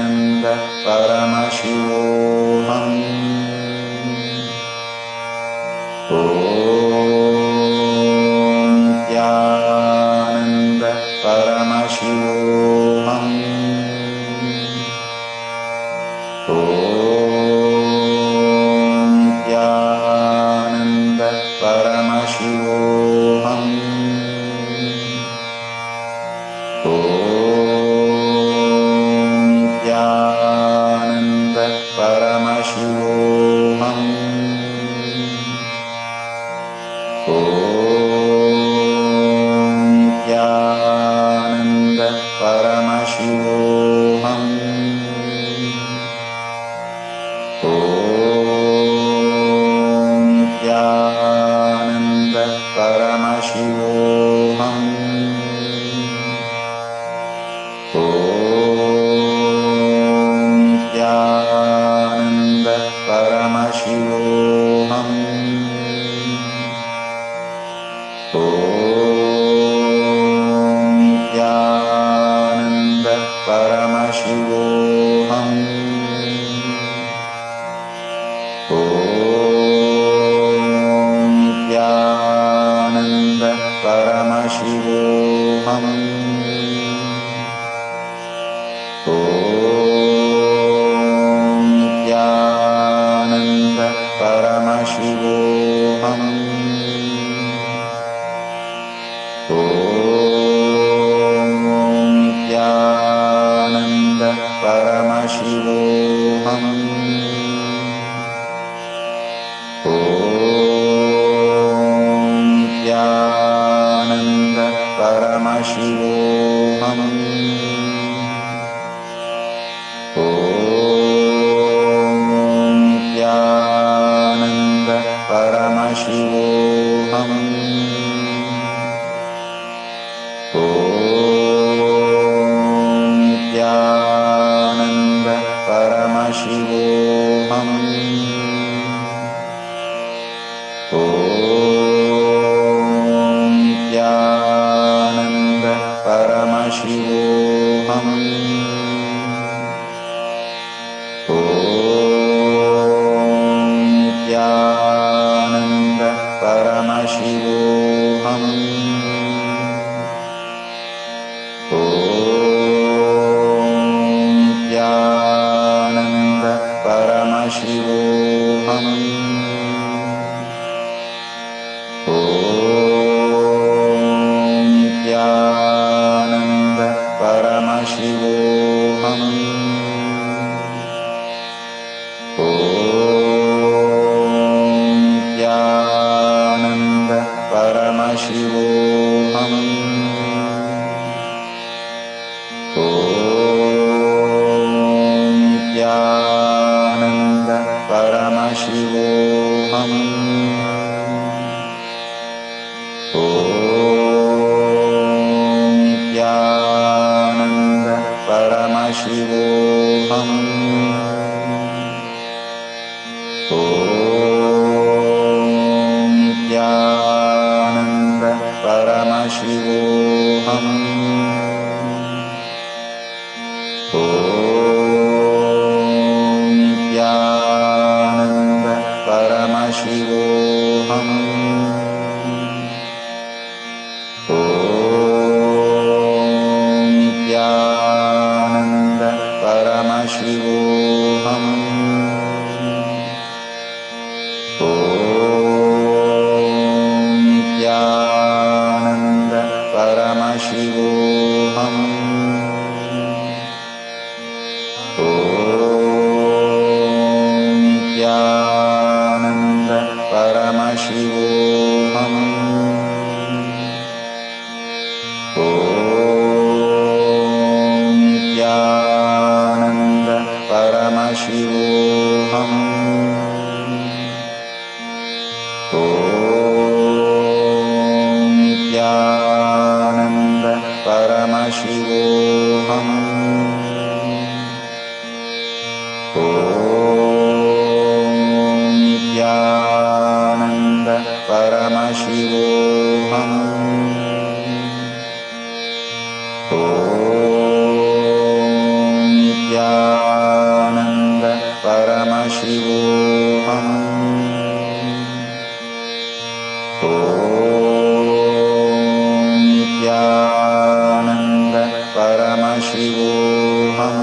Speaker 4: Nithyananda Paramashivoham. Nithyananda Paramashivoham. Nithyananda Paramashivoham. Nithyananda Paramashivoham. Nithyananda Paramashivoham. Paramashivoham. Nithyananda Paramashivoham. Nithyananda Paramashivoham. Nithyananda Paramashivoham. Nithyananda Paramashivoham. Nithyananda Paramashivoham. Nithyananda Paramashivoham. Nithyananda Paramashivoham. Nithyananda Paramashivoham. Nithyananda Paramashivoham. Nithyananda Paramashivoham. Nithyananda Paramashivoham. Nithyananda Paramashivoham. Nithyananda Paramashivoham. Nithyananda Paramashivoham. Nithyananda Paramashivoham.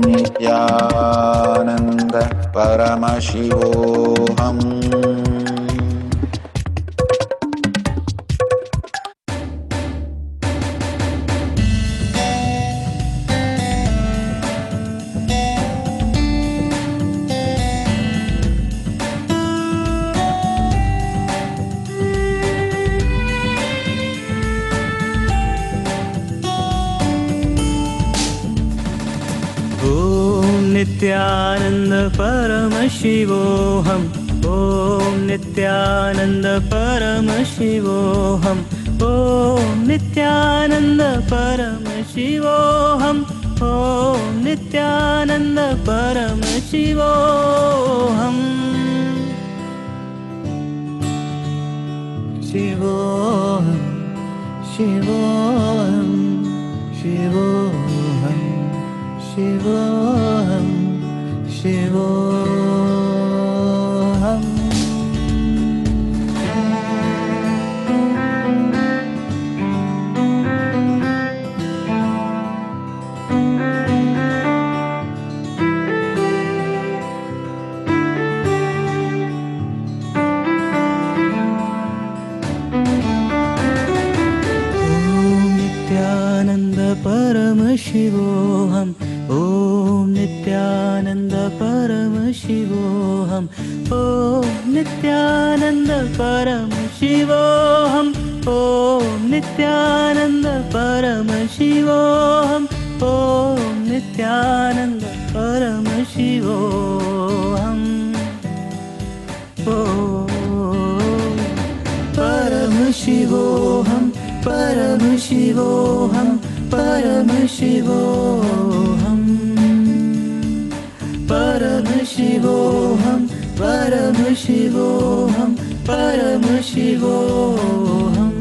Speaker 4: Nithyananda Paramashivoham.
Speaker 5: Nityanand Param शिवोहम Om Nityanand Param शिवोहम Om Nityanand Param शिवोहम Om Nityanand Param शिवोहम शिवोहम शिवोहम शिवोहम शिवोहम शिवोहम Nityanand Param शिवोहम Om Nityanand Param शिवोहम Om Nityanand Param शिवोहम Om Nityanand Param शिवोहम Om Nityanand Param शिवोहम Om Param शिवोहम Param शिवोहम Param शिवोहम Param शिवोहम Param शिवोहम Param शिवोहम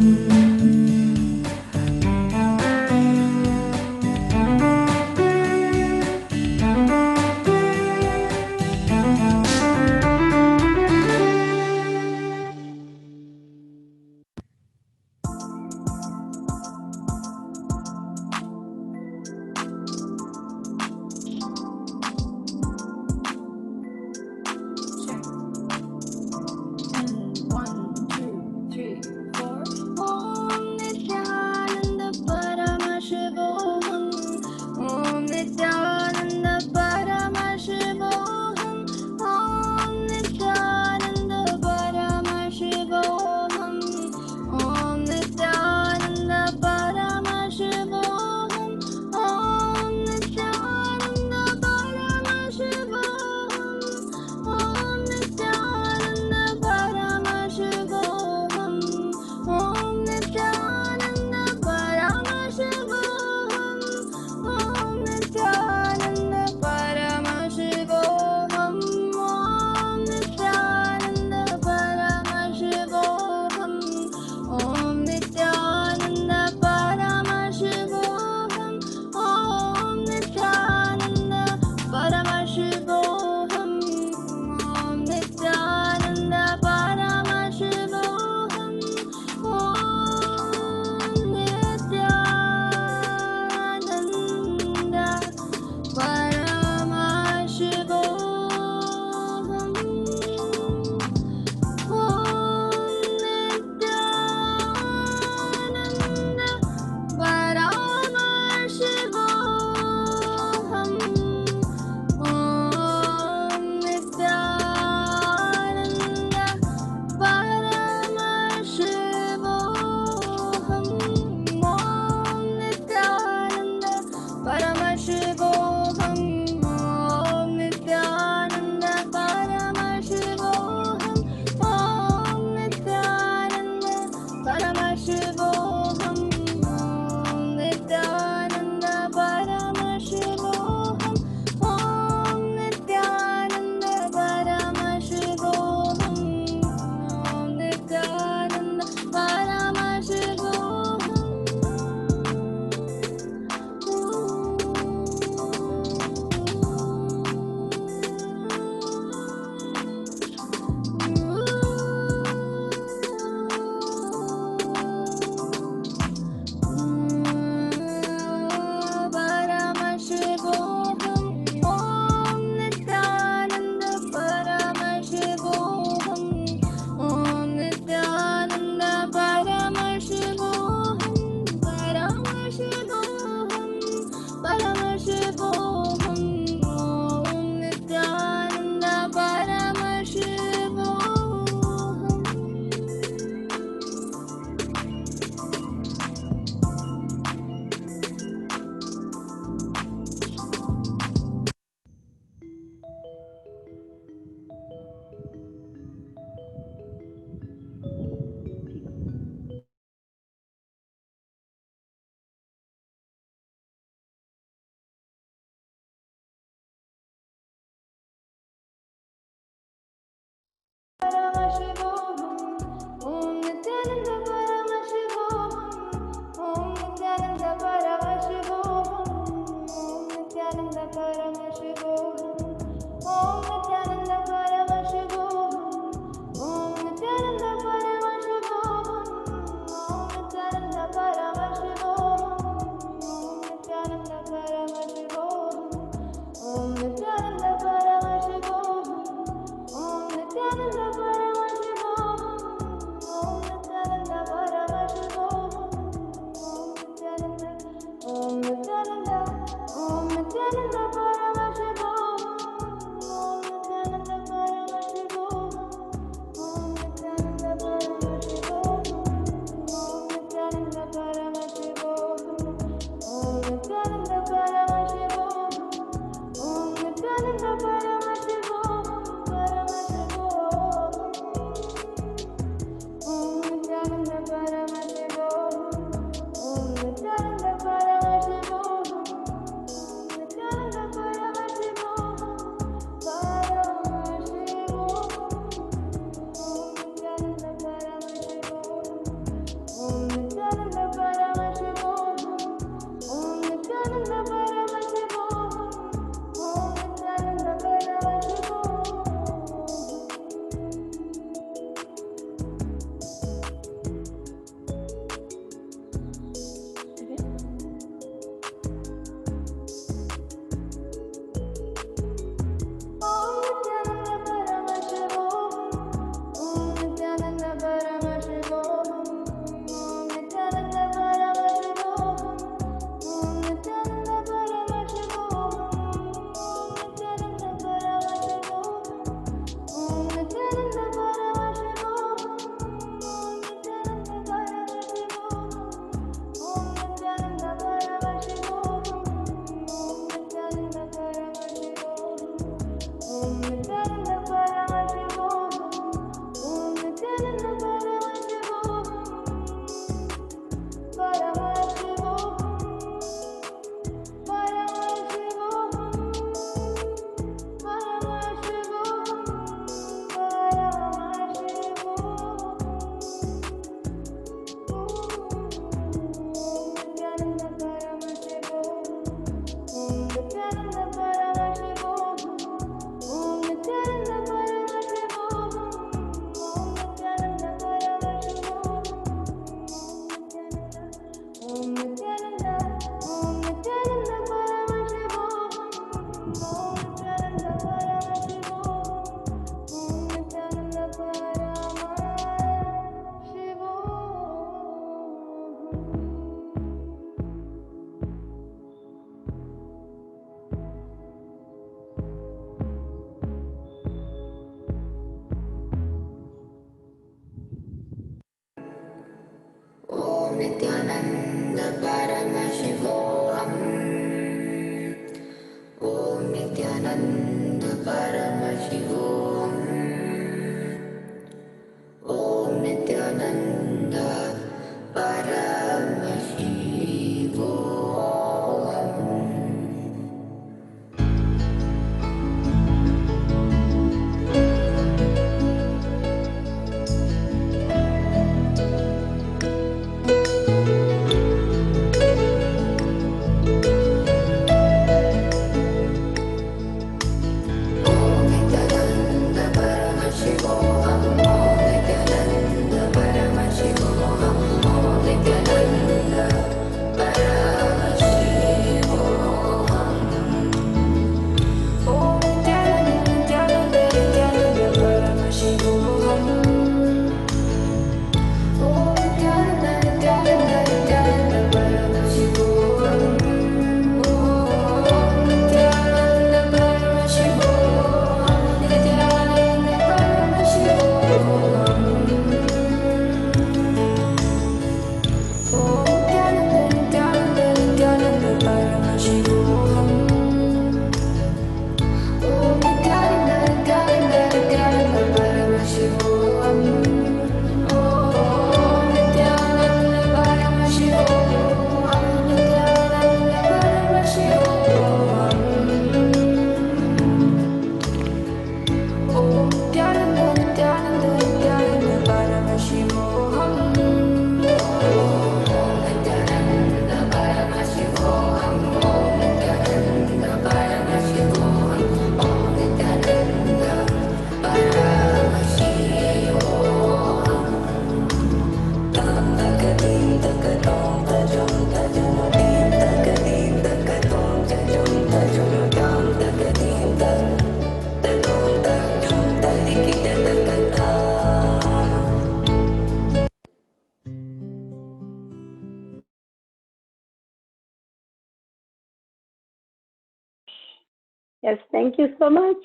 Speaker 1: Yes, thank you so much,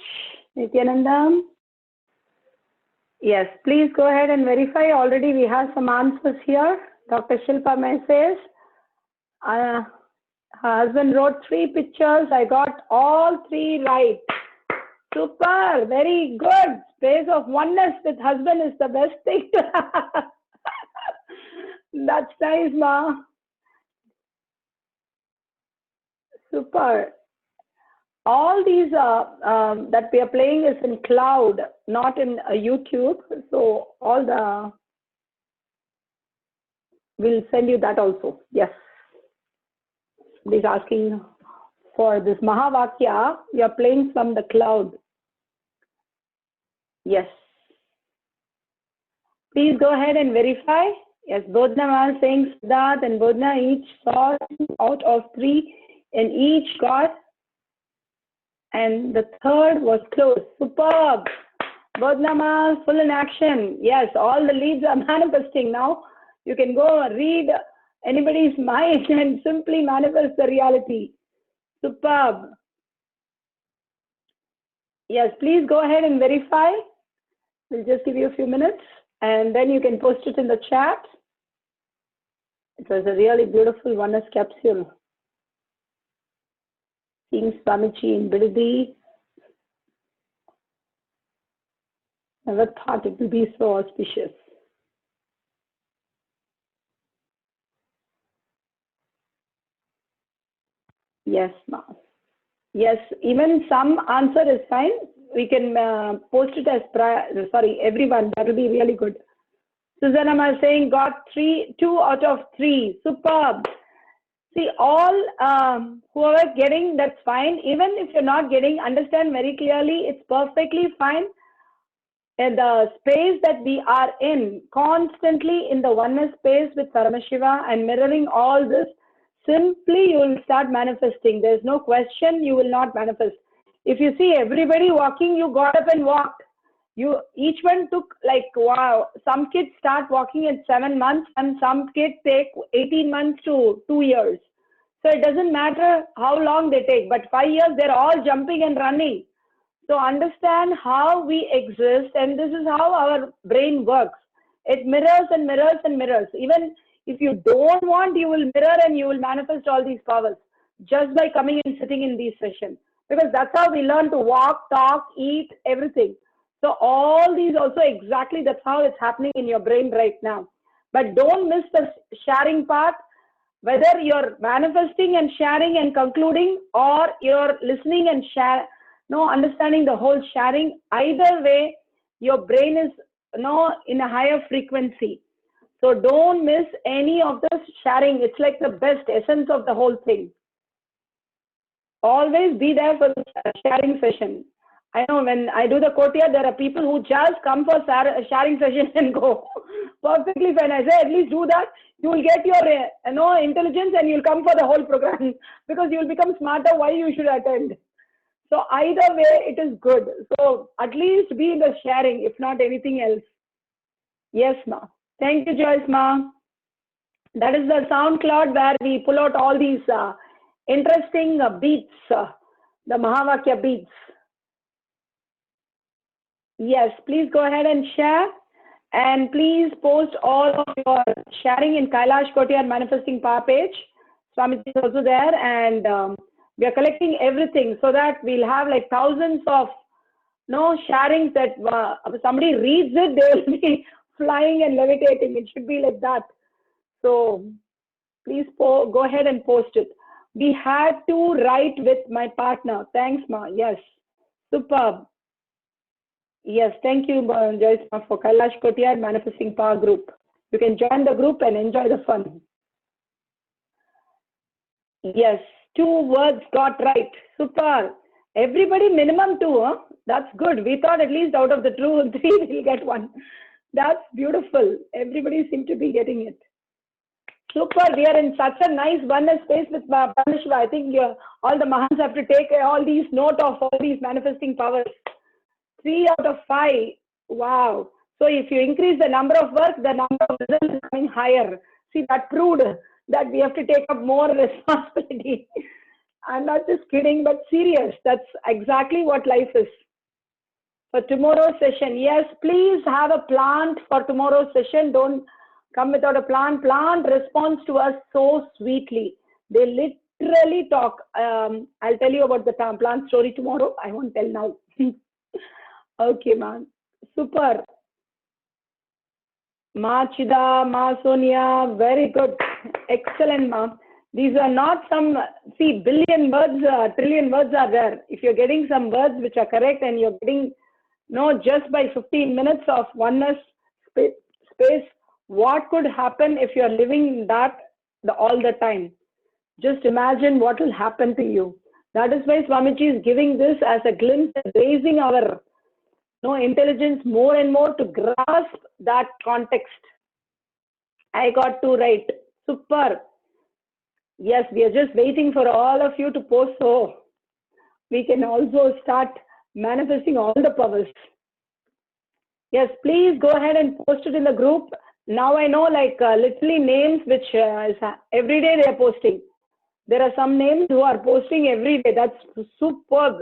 Speaker 1: Nithyananda. Yes, please go ahead and verify. Already we have some answers here. Dr. Shilpa May says, her husband wrote 3 pictures. I got all 3 right. Super, very good. Space of oneness with husband is the best thing to have. That's nice, Ma. Super. All these that we are playing is in cloud, not in YouTube. So all the, we'll send you that also. Yes. He's asking for this Mahavakya. We are playing from the cloud. Yes. Please go ahead and verify. Yes, Bodhna was saying Siddharth and Bodhna each saw 2 out of 3 and each got, and the 3rd was close. Superb. Bodhna Ma, full in action. Yes, all the leads are manifesting now. You can go read anybody's mind and simply manifest the reality. Superb. Yes, please go ahead and verify. We'll just give you a few minutes and then you can post it in the chat. It was a really beautiful oneness capsule. Seeing Swamiji in Bidadi. Never thought it would be so auspicious. Yes, ma'am. Yes, even some answer is fine. We can post it as everyone. That will be really good. Susanna is saying got 2 out of 3. Superb. See, all whoever getting, that's fine. Even if you're not getting, understand very clearly, it's perfectly fine. And the space that we are in, constantly in the oneness space with Paramashiva and mirroring all this, simply you will start manifesting. There's no question you will not manifest. If you see everybody walking, you got up and walked. Each one took like, wow, some kids start walking at 7 months and some kids take 18 months to 2 years. So it doesn't matter how long they take, but 5 years, they're all jumping and running. So understand how we exist, and this is how our brain works. It mirrors and mirrors and mirrors. Even if you don't want, you will mirror and you will manifest all these powers just by coming and sitting in these sessions. Because that's how we learn to walk, talk, eat, everything. So all these also exactly, that's how it's happening in your brain right now. But don't miss the sharing part, whether you're manifesting and sharing and concluding, or you're listening and understanding the whole sharing. Either way, your brain is in a higher frequency. So don't miss any of the sharing. It's like the best essence of the whole thing. Always be there for the sharing session. I know when I do the Courtyard, there are people who just come for sharing session and go. Perfectly fine. I say, at least do that. You will get your intelligence and you'll come for the whole program because you will become smarter why you should attend. So either way, it is good. So at least be in the sharing, if not anything else. Yes, ma. Thank you, Joyce, ma. That is the SoundCloud where we pull out all these interesting beats, the Mahavakya beats. Yes, please go ahead and share. And please post all of your sharing in Kailash Courtyard Manifesting Power page. Swamiji is also there, and we are collecting everything so that we'll have like thousands of sharings that somebody reads it, they will be flying and levitating. It should be like that. So please go ahead and post it. We had to write with my partner. Thanks, ma. Yes, superb. Yes, thank you, Joyce, for Kailash Courtyard Manifesting Power group. You can join the group and enjoy the fun. Yes, 2 words got right. Super. Everybody minimum 2, huh? That's good. We thought at least out of the 2 3 we'll get 1. That's beautiful. Everybody seems to be getting it. Super. We are in such a nice oneness space with Paramashiva. I think all the Mahants have to take all these note of all these manifesting powers. 3 out of 5. Wow. So if you increase the number of work, the number of results is coming higher. See, that proved that we have to take up more responsibility. I'm not just kidding, but serious. That's exactly what life is. For tomorrow's session, yes, please have a plant for tomorrow's session. Don't come without a plant. Plant responds to us so sweetly. They literally talk. I'll tell you about the plant story tomorrow. I won't tell now. Okay, man. Super. Ma Chida, Ma Sonia, very good. Excellent, ma. These are not some, see, billion words, trillion words are there. If you're getting some words which are correct and you're getting, no, just by 15 minutes of oneness space, what could happen if you're living that all the time? Just imagine what will happen to you. That is why Swamiji is giving this as a glimpse, raising our intelligence more and more to grasp that context. I got 2 right. Super. Yes, we are just waiting for all of you to post so we can also start manifesting all the powers. Yes, please go ahead and post it in the group. Now I know, like literally names which is every day they are posting. There are some names who are posting every day. That's superb.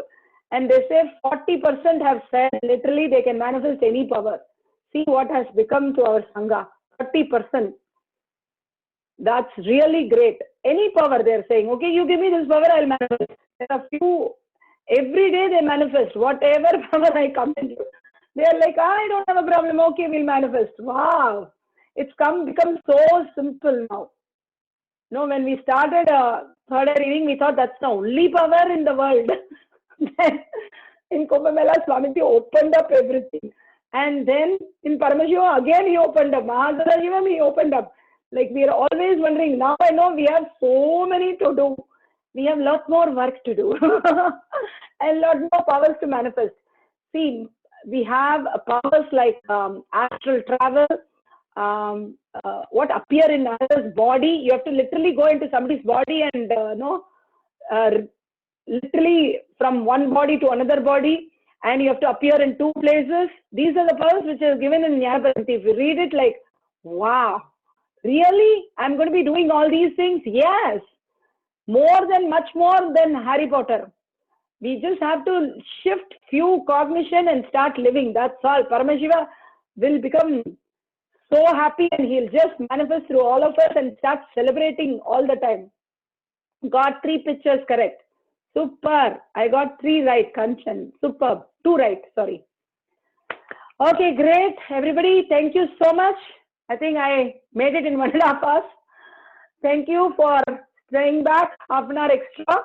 Speaker 1: And they say 40% have said literally they can manifest any power. See what has become to our Sangha. 40%. That's really great. Any power they're saying, okay, you give me this power, I'll manifest. There are few, every day they manifest. Whatever power I come into, they're like, I don't have a problem. Okay, we'll manifest. Wow. It's become so simple now. No, when we started third reading, we thought that's the only power in the world. Then in Kumbh Mela, Swamiji opened up everything. And then in Paramashiva, again he opened up. Mahasadajivam, he opened up. Like we are always wondering, now I know we have so many to do. We have lot more work to do. And lot more powers to manifest. See, we have powers like astral travel, what appear in another's body. You have to literally go into somebody's body and literally from one body to another body, and you have to appear in 2 places. These are the powers which are given in Nyanaparanti. If you read it like, wow, really? I'm going to be doing all these things? Yes. Much more than Harry Potter. We just have to shift few cognition and start living. That's all. Paramashiva will become so happy and he'll just manifest through all of us and start celebrating all the time. Got 3 pictures correct. Super. I got 3 right, Kanchan. Superb. 2 right, sorry. Okay, great. Everybody, thank you so much. I think I made it in 1.5 hours. Thank you for staying back half an hour extra.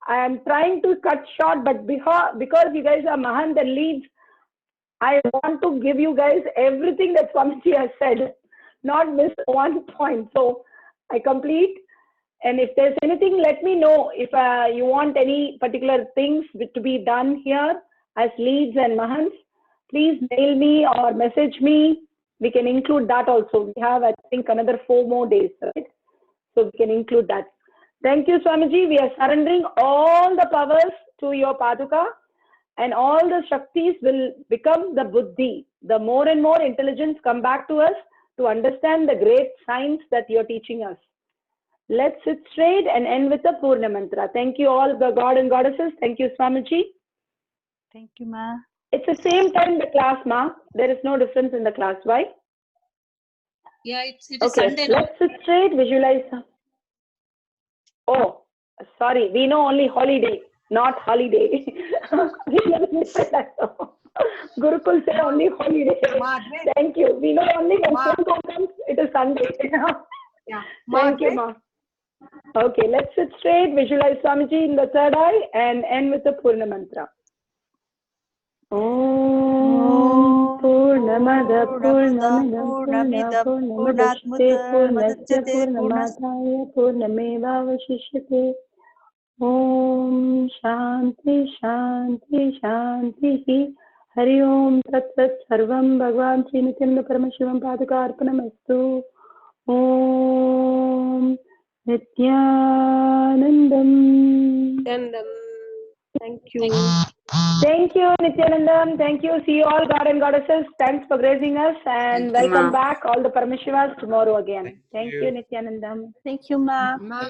Speaker 1: I am trying to cut short, but because you guys are Mahants and leads, I want to give you guys everything that Swamiji has said, not miss 1 point. So I complete. And if there's anything, let me know. If you want any particular things to be done here as leads and Mahants, please mail me or message me. We can include that also. We have, I think, another 4 more days, right? So we can include that. Thank you, Swamiji. We are surrendering all the powers to your Paduka, and all the Shaktis will become the Buddhi. The more and more intelligence come back to us to understand the great science that you're teaching us. Let's sit straight and end with the Purna Mantra. Thank you all, the God and Goddesses. Thank you, Swamiji.
Speaker 6: Thank you, Ma.
Speaker 1: It's the same time the class, Ma. There is no difference in the class. Why?
Speaker 7: Yeah, it is
Speaker 1: Okay,
Speaker 7: Sunday now.
Speaker 1: let's sit straight, visualize. Oh, sorry. We know only holiday, not holiday. Gurukul said only holiday. Thank you. We know only when phone comes, it is Sunday.
Speaker 7: Yeah.
Speaker 1: Thank you, Ma. Okay, let's sit straight, visualize Swamiji in the third eye and end with the Purna Mantra. Om Purnamada Purnamidam Purnamudachyate Purnasya Purnamadaya Purnamevavashishyate. Om Shanti Shanti Shanti. Hari Om Tat Sat Sarvam Bhagwan Sri Nithyananda Paramashivam Paduka Arpanamastu. Om Nithyanandam.
Speaker 3: Thank you.
Speaker 1: Thank you, Nithyanandam. Thank you. See you all, God and Goddesses. Thanks for gracing us, and
Speaker 2: Thank you,
Speaker 1: welcome
Speaker 2: Ma.
Speaker 1: back, all the Paramashivas, tomorrow again. Thank you, Nithyanandam.
Speaker 6: Thank you, Ma.
Speaker 7: Ma.